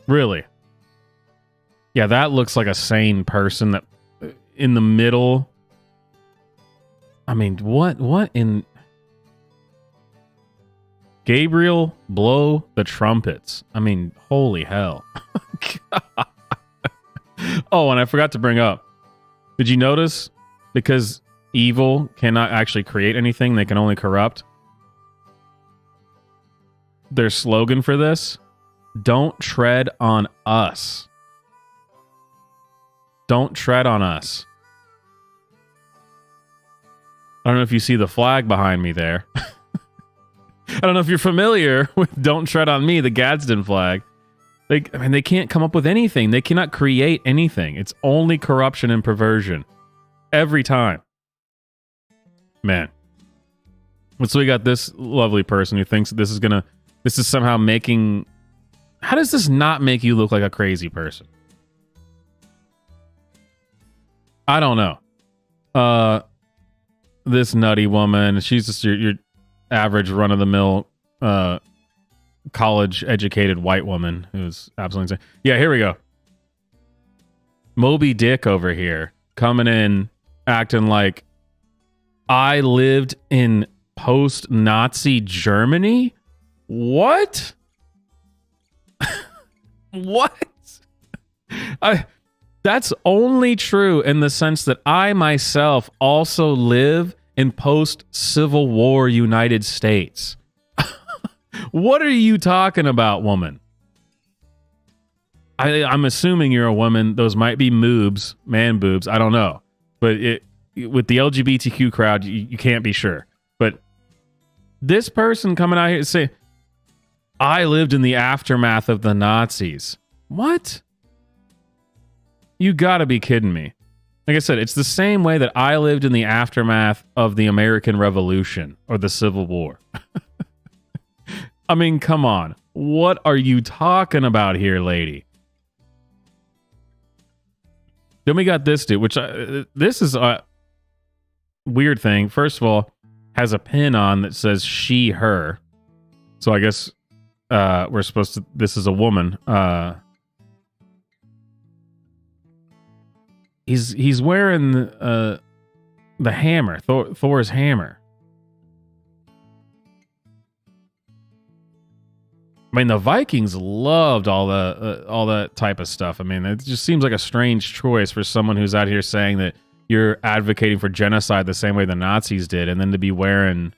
Really? Yeah, that looks like a sane person that in the middle. I mean, what in Gabriel, blow the trumpets. I mean, holy hell. Oh, and I forgot to bring up. Did you notice? Because evil cannot actually create anything, they can only corrupt. Their slogan for this, don't tread on us. Don't tread on us. I don't know if you see the flag behind me there. I don't know if you're familiar with Don't Tread on Me, the Gadsden flag. They can't come up with anything. They cannot create anything. It's only corruption and perversion. Every time. Man. So we got this lovely person who thinks this is somehow making... How does this not make you look like a crazy person? I don't know. This nutty woman, she's just your average run-of-the-mill college-educated white woman who's absolutely insane. Yeah, here we go. Moby Dick over here, coming in, acting like I lived in post-Nazi Germany? What? What? That's only true in the sense that I myself also live in post-Civil War United States. What are you talking about, woman? I'm assuming you're a woman. Those might be moobs, man boobs. I don't know. But with the LGBTQ crowd, you can't be sure. But this person coming out here and saying, I lived in the aftermath of the Nazis. What? You gotta be kidding me. Like I said, it's the same way that I lived in the aftermath of the American Revolution or the Civil War. I mean, come on. What are you talking about here, lady? Then we got this dude, which this is a weird thing. First of all, has a pin on that says she, her. So I guess we're supposed to, this is a woman. He's wearing the hammer, Thor's hammer. I mean, the Vikings loved all that type of stuff. I mean, it just seems like a strange choice for someone who's out here saying that you're advocating for genocide the same way the Nazis did, and then to be wearing,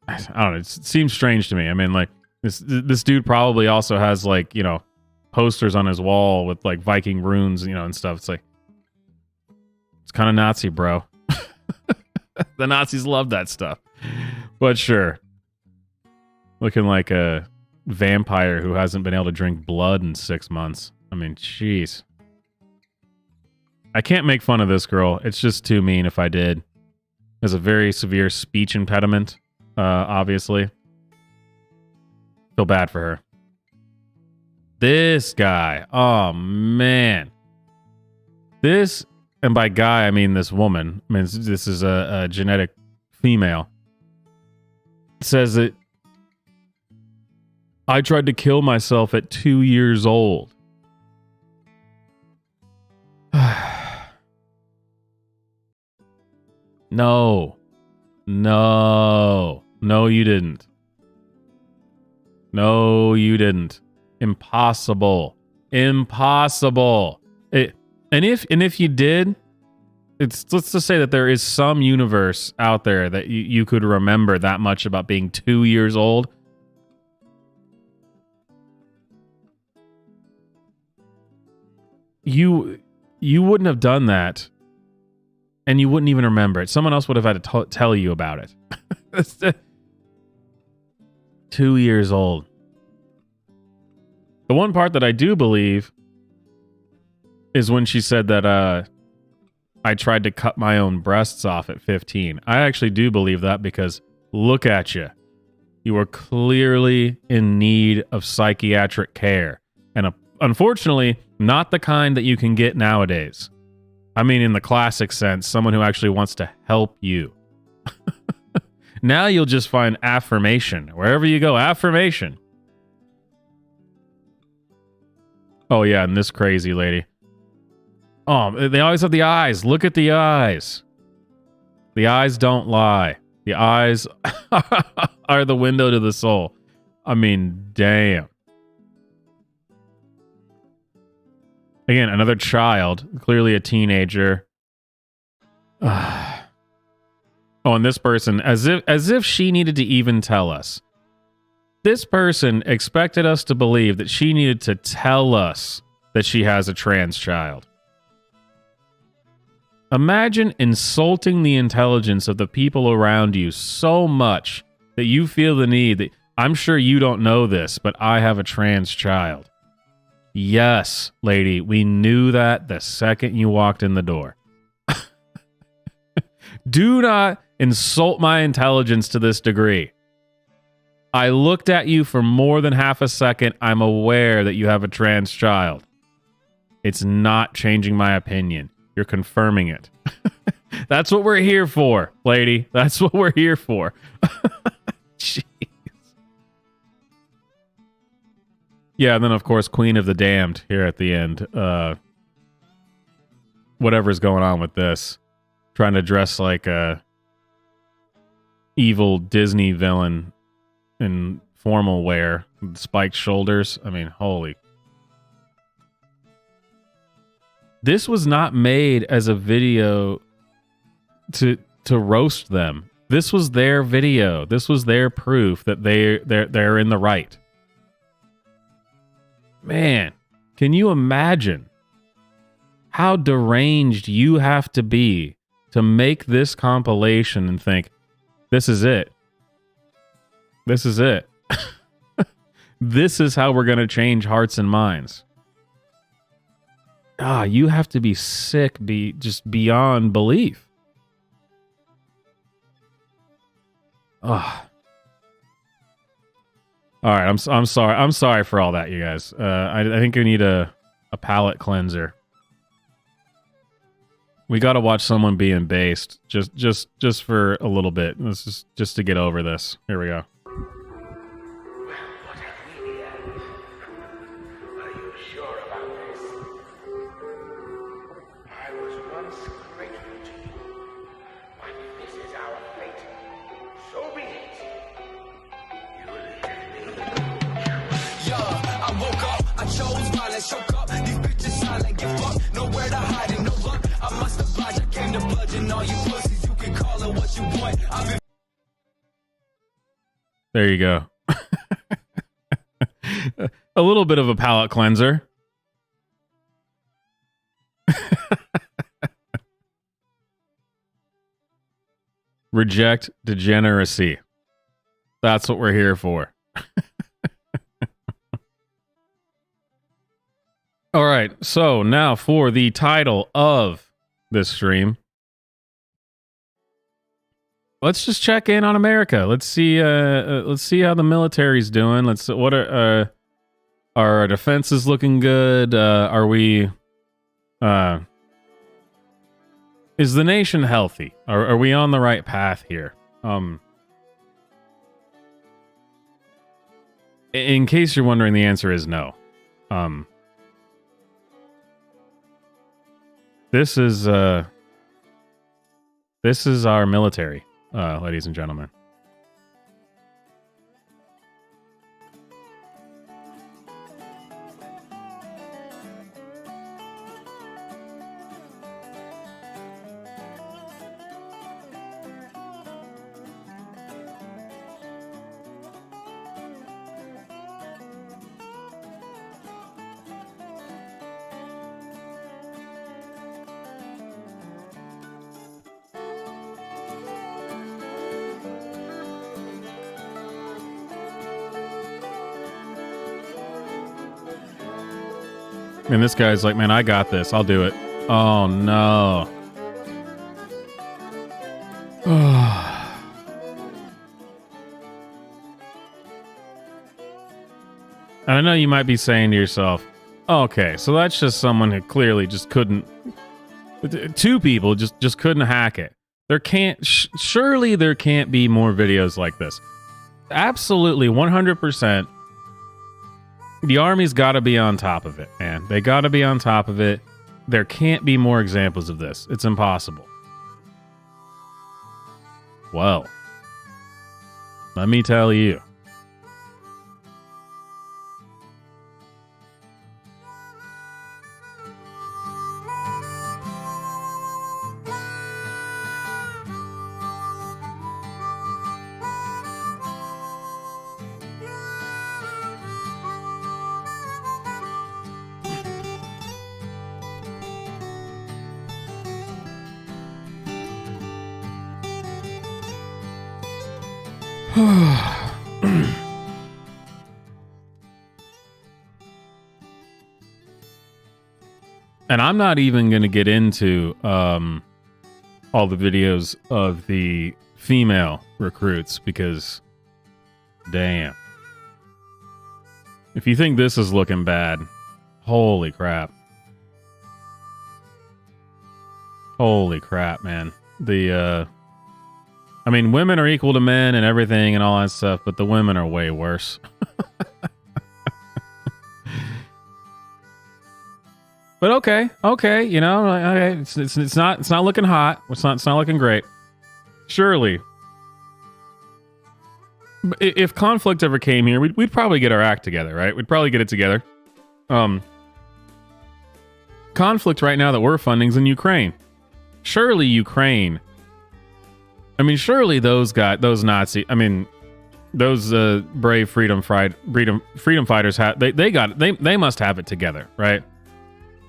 I don't know, it seems strange to me. I mean, like this dude probably also has, like, you know, posters on his wall with like Viking runes, you know, and stuff. It's like, it's kind of Nazi, bro. The Nazis love that stuff. But sure. Looking like a vampire who hasn't been able to drink blood in 6 months. I mean, jeez. I can't make fun of this girl. It's just too mean if I did. Has a very severe speech impediment, obviously. Feel bad for her. This guy. Oh, man. This, and by guy, I mean this woman. I mean, this is a genetic female. Says that I tried to kill myself at 2 years old. No. No. No, you didn't. No, you didn't. Impossible. Impossible. And if you did, let's just say that there is some universe out there that you could remember that much about being 2 years old. You wouldn't have done that, and you wouldn't even remember it. Someone else would have had to tell you about it. 2 years old. The one part that I do believe is when she said that I tried to cut my own breasts off at 15. I actually do believe that because look at you. You were clearly in need of psychiatric care. And unfortunately, not the kind that you can get nowadays. I mean, in the classic sense, someone who actually wants to help you. Now you'll just find affirmation. Wherever you go, affirmation. Oh, yeah, and this crazy lady. Oh, they always have the eyes. Look at the eyes. The eyes don't lie. The eyes are the window to the soul. I mean, damn. Again, another child, clearly a teenager. Oh, and this person, as if she needed to even tell us. This person expected us to believe that she needed to tell us that she has a trans child. Imagine insulting the intelligence of the people around you so much that you feel the need that, I'm sure you don't know this, but I have a trans child. Yes, lady, we knew that the second you walked in the door. Do not insult my intelligence to this degree. I looked at you for more than half a second. I'm aware that you have a trans child. It's not changing my opinion. You're confirming it. That's what we're here for, lady. That's what we're here for. Jeez. Yeah, and then, of course, Queen of the Damned here at the end. Whatever's going on with this. Trying to dress like a evil Disney villain in formal wear. With spiked shoulders. I mean, holy. This was not made as a video to roast them. This was their video. This was their proof that they're in the right. Man, can you imagine how deranged you have to be to make this compilation and think, this is it. This is it. This is how we're going to change hearts and minds. You have to be sick, just beyond belief. All right, I'm sorry. I'm sorry for all that, you guys. I think we need a palate cleanser. We got to watch someone being based just for a little bit. This is just to get over this. Here we go. There you go. A little bit of a palate cleanser. Reject degeneracy. That's what we're here for. All right, so now for the title of this stream. Let's just check in on America. Let's see how the military's doing. What are our defenses looking good? Are we is the nation healthy? Are we on the right path here? In case you're wondering, the answer is no. This is our military. Ladies and gentlemen. And this guy's like, man, I got this. I'll do it. Oh, no. And I know you might be saying to yourself, okay, so that's just someone who clearly just couldn't Two people just couldn't hack it. Surely there can't be more videos like this. Absolutely, 100%. The Army's got to be on top of it, man. They got to be on top of it. There can't be more examples of this. It's impossible. Well, let me tell you. And I'm not even going to get into all the videos of the female recruits because, damn. If you think this is looking bad, holy crap. Holy crap, man. I mean, women are equal to men and everything and all that stuff, but the women are way worse. But okay, you know, okay, it's not looking hot. It's not looking great. Surely, if conflict ever came here, we'd probably get our act together, right? We'd probably get it together. Conflict right now that we're funding is in Ukraine. Surely Ukraine. I mean, surely those Nazi. I mean, those brave freedom fighters they must have it together, right?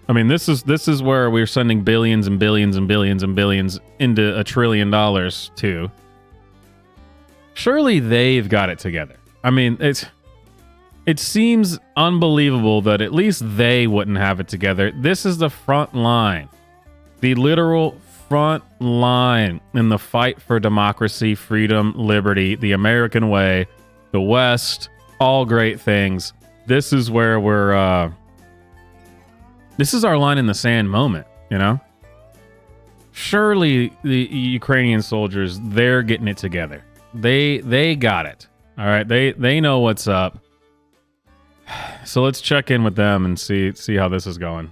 I mean, this is where we're sending billions and billions and billions and billions into $1 trillion to. Surely they've got it together. I mean, it seems unbelievable that at least they wouldn't have it together. This is the front line, the literal front line in the fight for democracy, freedom, liberty, the American way, the West, all great things. This is where we're. This is our line in the sand moment, you know? Surely the Ukrainian soldiers, they're getting it together. They got it. All right, they know what's up. So let's check in with them and see how this is going.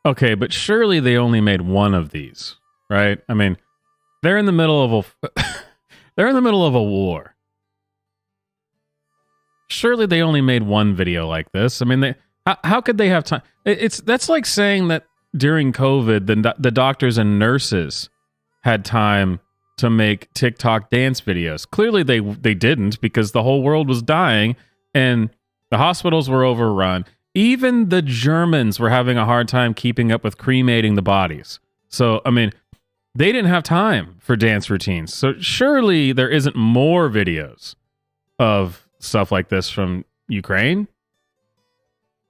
Okay, but surely they only made one of these, right? I mean, they're in the middle of a war. Surely they only made one video like this. I mean, how could they have time? That's like saying that during COVID, the doctors and nurses had time to make TikTok dance videos. Clearly they didn't, because the whole world was dying and the hospitals were overrun. Even the Germans were having a hard time keeping up with cremating the bodies. So, I mean, they didn't have time for dance routines. So surely there isn't more videos of stuff like this from Ukraine.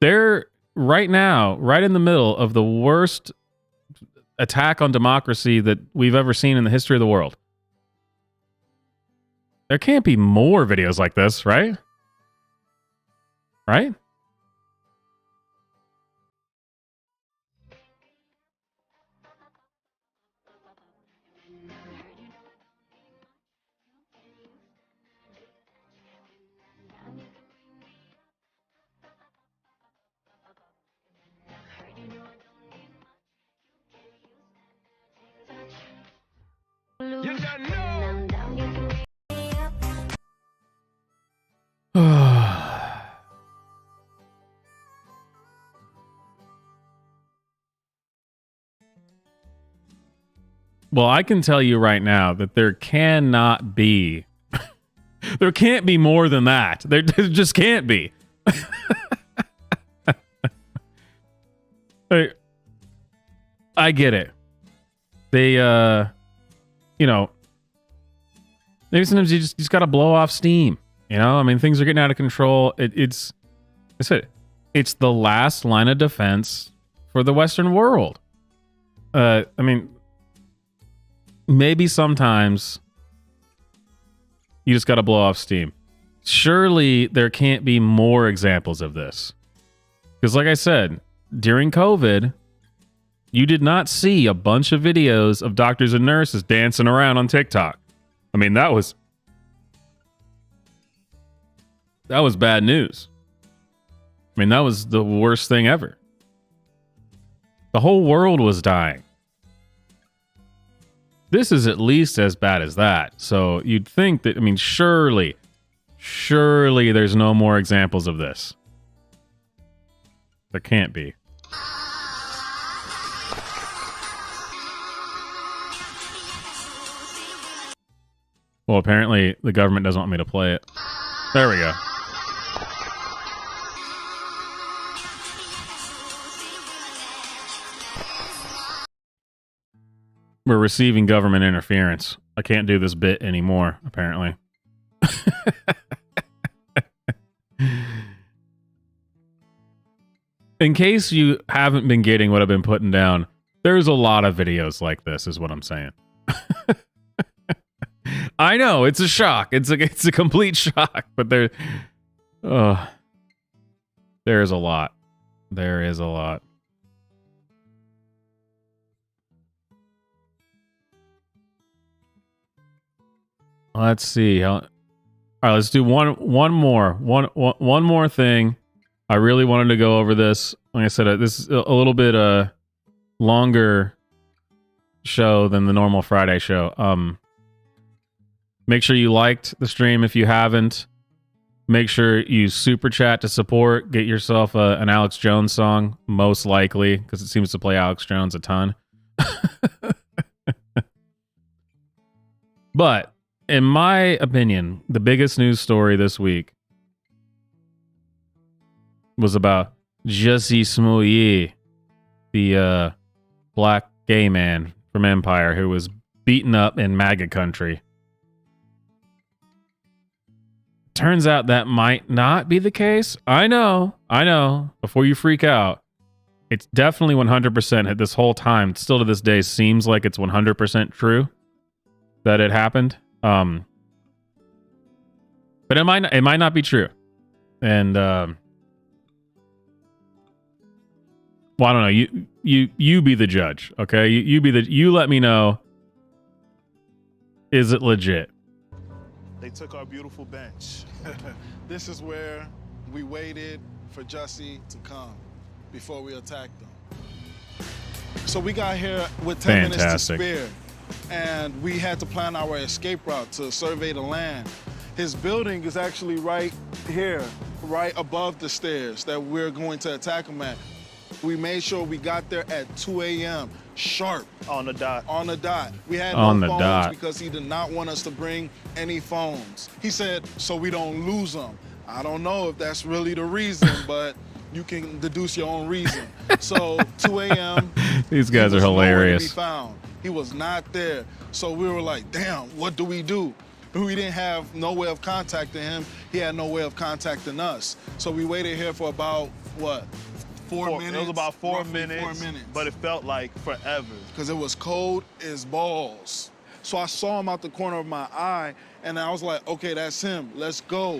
They're right now, right in the middle of the worst attack on democracy that we've ever seen in the history of the world. There can't be more videos like this, right? Right? Well, I can tell you right now that there cannot be, there can't be more than that. There just can't be. I get it. They, you know, maybe sometimes you just got to blow off steam. You know, I mean, things are getting out of control. It's the last line of defense for the Western world. I mean, maybe sometimes you just got to blow off steam. Surely there can't be more examples of this. Because like I said, during COVID, you did not see a bunch of videos of doctors and nurses dancing around on TikTok. I mean, that was bad news. I mean, that was the worst thing ever. The whole world was dying. This is at least as bad as that. So you'd think that, I mean, surely there's no more examples of this. There can't be. Well, apparently the government doesn't want me to play it. There we go. We're receiving government interference. I can't do this bit anymore, apparently. In case you haven't been getting what I've been putting down, there's a lot of videos like this, is what I'm saying. I know, it's a shock. It's a complete shock, but there's a lot. There is a lot. Let's see. All right, let's do one more thing. I really wanted to go over this. Like I said, this is a little bit longer show than the normal Friday show. Make sure you liked the stream if you haven't. Make sure you super chat to support. Get yourself an Alex Jones song, most likely, because it seems to play Alex Jones a ton. But in my opinion, the biggest news story this week was about Jussie Smollett, the black gay man from Empire who was beaten up in MAGA country. Turns out that might not be the case. I know. Before you freak out, it's definitely 100% this whole time. Still to this day seems like it's 100% true that it happened. But it might not be true. And well, I don't know. You be the judge, okay? You let me know. Is it legit? They took our beautiful bench. This is where we waited for Jussie to come before we attacked them. So we got here with 10 minutes to spare, and we had to plan our escape route to survey the land. His building is actually right here, right above the stairs that we're going to attack him at. We made sure we got there at 2 a.m. sharp. On the dot. On the dot. We had on no the phones dot. because he did not want us to bring any phones. He said, so we don't lose them. I don't know if that's really the reason, but you can deduce your own reason. So 2 a.m. These guys are hilarious. He found. He was not there. So we were like, damn, what do we do? We didn't have no way of contacting him. He had no way of contacting us. So we waited here for about, what, 4 minutes? It was about 4 minutes, 4 minutes. But it felt like forever. Because it was cold as balls. So I saw him out the corner of my eye, and I was like, okay, that's him. Let's go.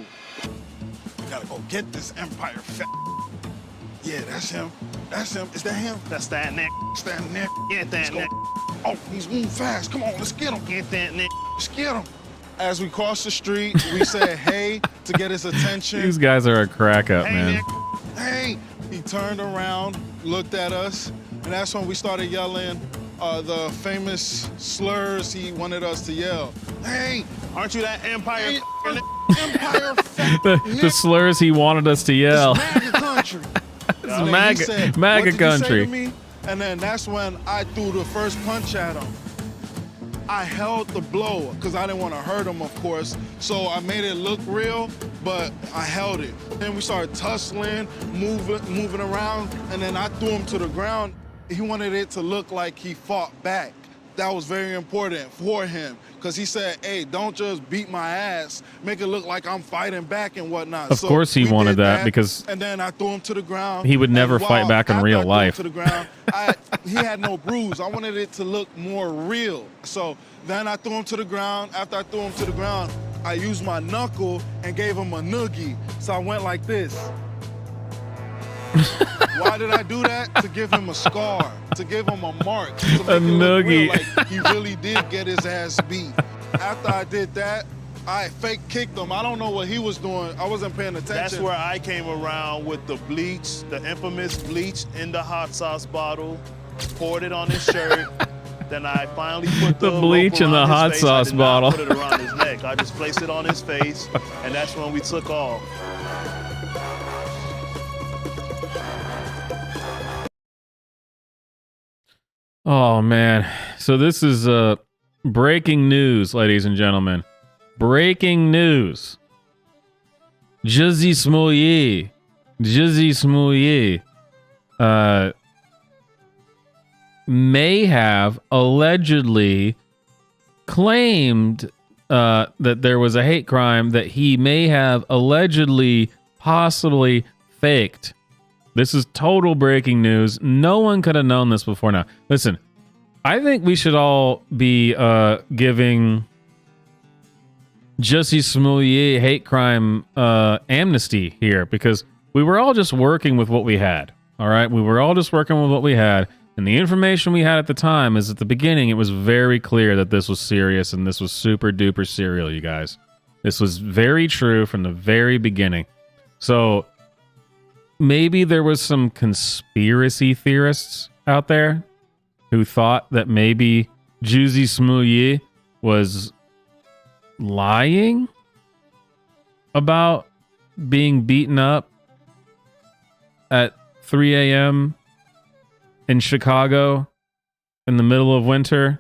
We gotta go get this Empire fat. Yeah, that's him. That's him. Is that him? That's that Nick. That's that Nick. Get that Nick. Oh, he's moving fast. Come on, let's get him. Get that Nick. Let's get him. As we crossed the street, we said hey to get his attention. These guys are a crack up, man. Nick. Hey! He turned around, looked at us, and that's when we started yelling the famous slurs he wanted us to yell. Hey! Aren't you that Empire? Hey, Empire the slurs he wanted us to yell. MAGA country. It's MAGA country. Me? And then that's when I threw the first punch at him. I held the blow because I didn't want to hurt him, of course. So I made it look real, but I held it. Then we started tussling, moving around, and then I threw him to the ground. He wanted it to look like he fought back. That was very important for him, because he said, hey, don't just beat my ass, make it look like I'm fighting back and whatnot. Of course he we wanted did that, because and then I threw him to the ground. he would never fight back in real life. To the ground, he had no bruise. I wanted it to look more real. So then I threw him to the ground. After I threw him to the ground, I used my knuckle and gave him a noogie. So I went like this. Why did I do that? To give him a scar, to give him a mark, to make A it look real, noogie. like he really did get his ass beat. After I did that, I fake kicked him. I don't know what he was doing. I wasn't paying attention. That's where I came around with the bleach, the infamous bleach in the hot sauce bottle, poured it on his shirt. Then I finally put The rope bleach in the around his hot face. sauce I did bottle. not put it around his neck. I just placed it on his face, and that's when we took off. Oh man. So this is breaking news, ladies and gentlemen. Breaking news. Jizzy Smouye may have allegedly claimed that there was a hate crime that he may have allegedly possibly faked. This is total breaking news. No one could have known this before now. Listen, I think we should all be giving Jussie Smollett hate crime amnesty here, because we were all just working with what we had. All right, we were all just working with what we had, and the information we had at the time is at the beginning. It was very clear that this was serious and this was super duper serial, you guys. This was very true from the very beginning. So maybe there was some conspiracy theorists out there who thought that maybe Jussie Smollett was lying about being beaten up at 3 a.m. in Chicago in the middle of winter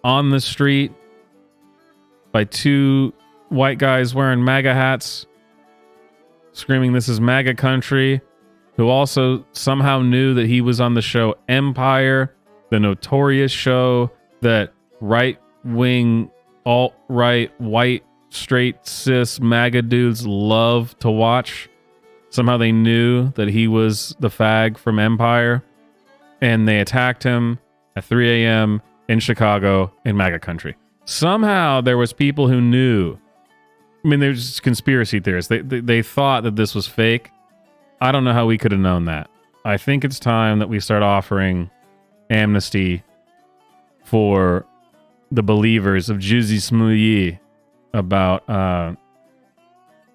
on the street by two white guys wearing MAGA hats screaming, "This is MAGA country," who also somehow knew that he was on the show Empire, the notorious show that right-wing, alt-right, white, straight, cis MAGA dudes love to watch. Somehow they knew that he was the fag from Empire, and they attacked him at 3 a.m. in Chicago in MAGA country. Somehow there was people who knew. I mean, there's just conspiracy theorists. They thought that this was fake. I don't know how we could have known that. I think it's time that we start offering amnesty for the believers of Jussie Smollett about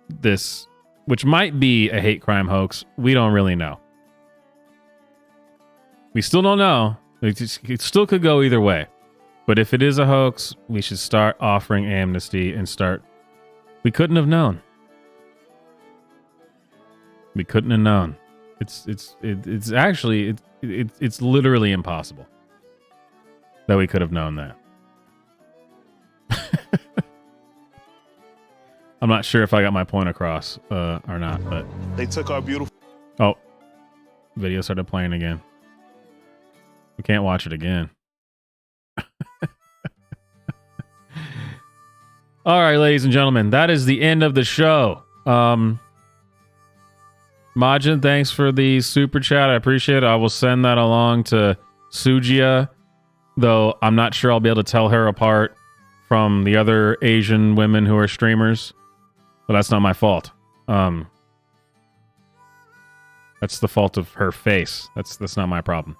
this, which might be a hate crime hoax. We don't really know. We still don't know. It still could go either way. But if it is a hoax, we should start offering amnesty and start. We couldn't have known. We couldn't have known. It's actually it's literally impossible that we could have known that. I'm not sure if I got my point across or not, but They took our beautiful. oh, video started playing again. We can't watch it again. All right, ladies and gentlemen, that is the end of the show. Majin, thanks for the super chat. I appreciate it. I will send that along to Sujia, though I'm not sure I'll be able to tell her apart from the other Asian women who are streamers. But that's not my fault. That's the fault of her face. That's not my problem.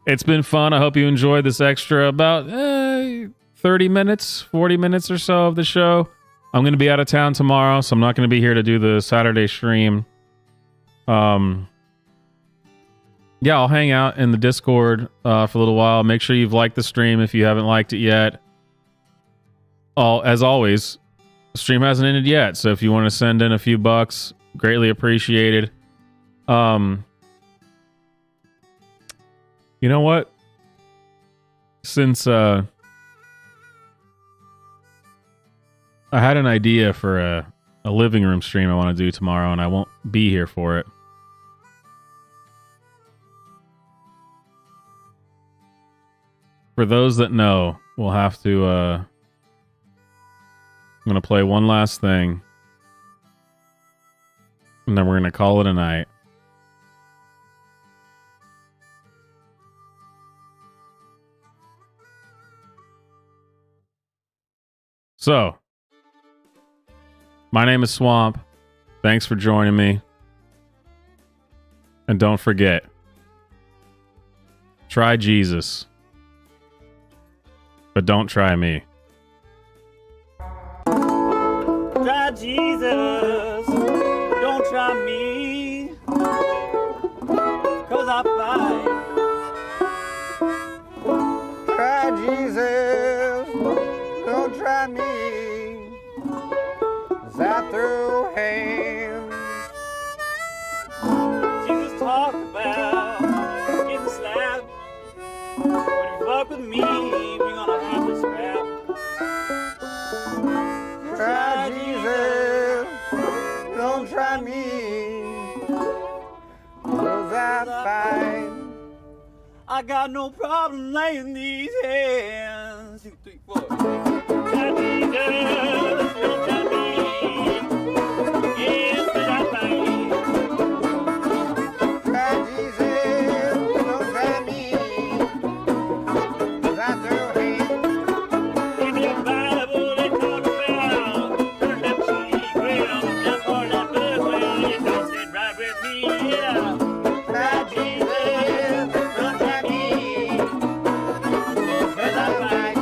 It's been fun. I hope you enjoyed this extra about 30 minutes, 40 minutes or so of the show. I'm going to be out of town tomorrow, so I'm not going to be here to do the Saturday stream. Yeah, I'll hang out in the Discord for a little while. Make sure you've liked the stream if you haven't liked it yet. As always, the stream hasn't ended yet, so if you want to send in a few bucks, greatly appreciated. You know what? Since I had an idea for a living room stream I want to do tomorrow, and I won't be here for it. For those that know, we'll have to... I'm going to play one last thing. And then we're going to call it a night. So, my name is Swamp. Thanks for joining me. And don't forget, try Jesus. But don't try me. Try Jesus, don't try me, 'cause I fight. Try Jesus, don't try me, 'cause I throw hands. Jesus talked about getting slapped. When you fuck with me, we're gonna have to scrap. Try Jesus, don't try me, 'cause I fight. I got no problem laying these hands. 2, 3, 4. Try Jesus, don't try me, yes, 'cause I fight. Try Jesus, don't try me, 'cause I throw hands. In your Bible, they talk about turn that cheek, well, that part of that book, well, it don't sit right with me, yeah. Try Jesus, don't try me, 'cause I fight.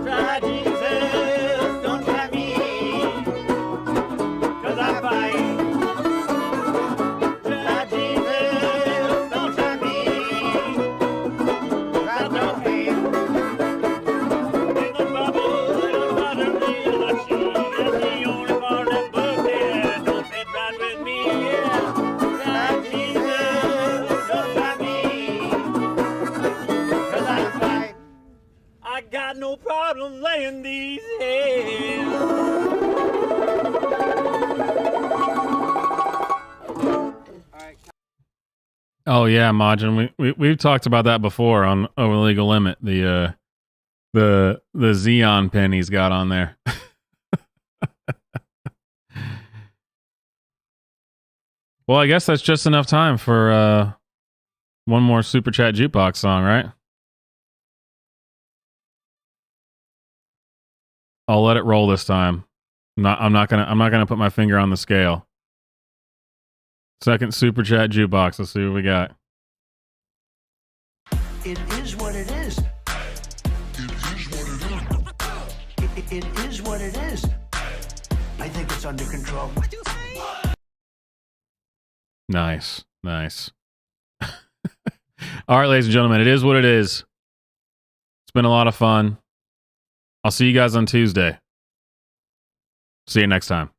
Try Jesus, don't try me, 'cause I fight. Try Jesus, don't try me, 'cause I throw hands. In the bubble, little water, little sheet, that's the only part of that book that don't sit right with me, yeah. Try Jesus, don't try me, 'cause I fight. I got no problem laying these hands. Oh yeah, Majin. We've talked about that before on Over the Legal Limit. The Xeon pin he's got on there. Well, I guess that's just enough time for one more Super Chat Jukebox song, right? I'll let it roll this time. I'm not gonna put my finger on the scale. Second Super Chat Jukebox. Let's see what we got. It is what it is. It is what it is. It is what it is. I think it's under control. What'd you say? Nice. All right, ladies and gentlemen, it is what it is. It's been a lot of fun. I'll see you guys on Tuesday. See you next time.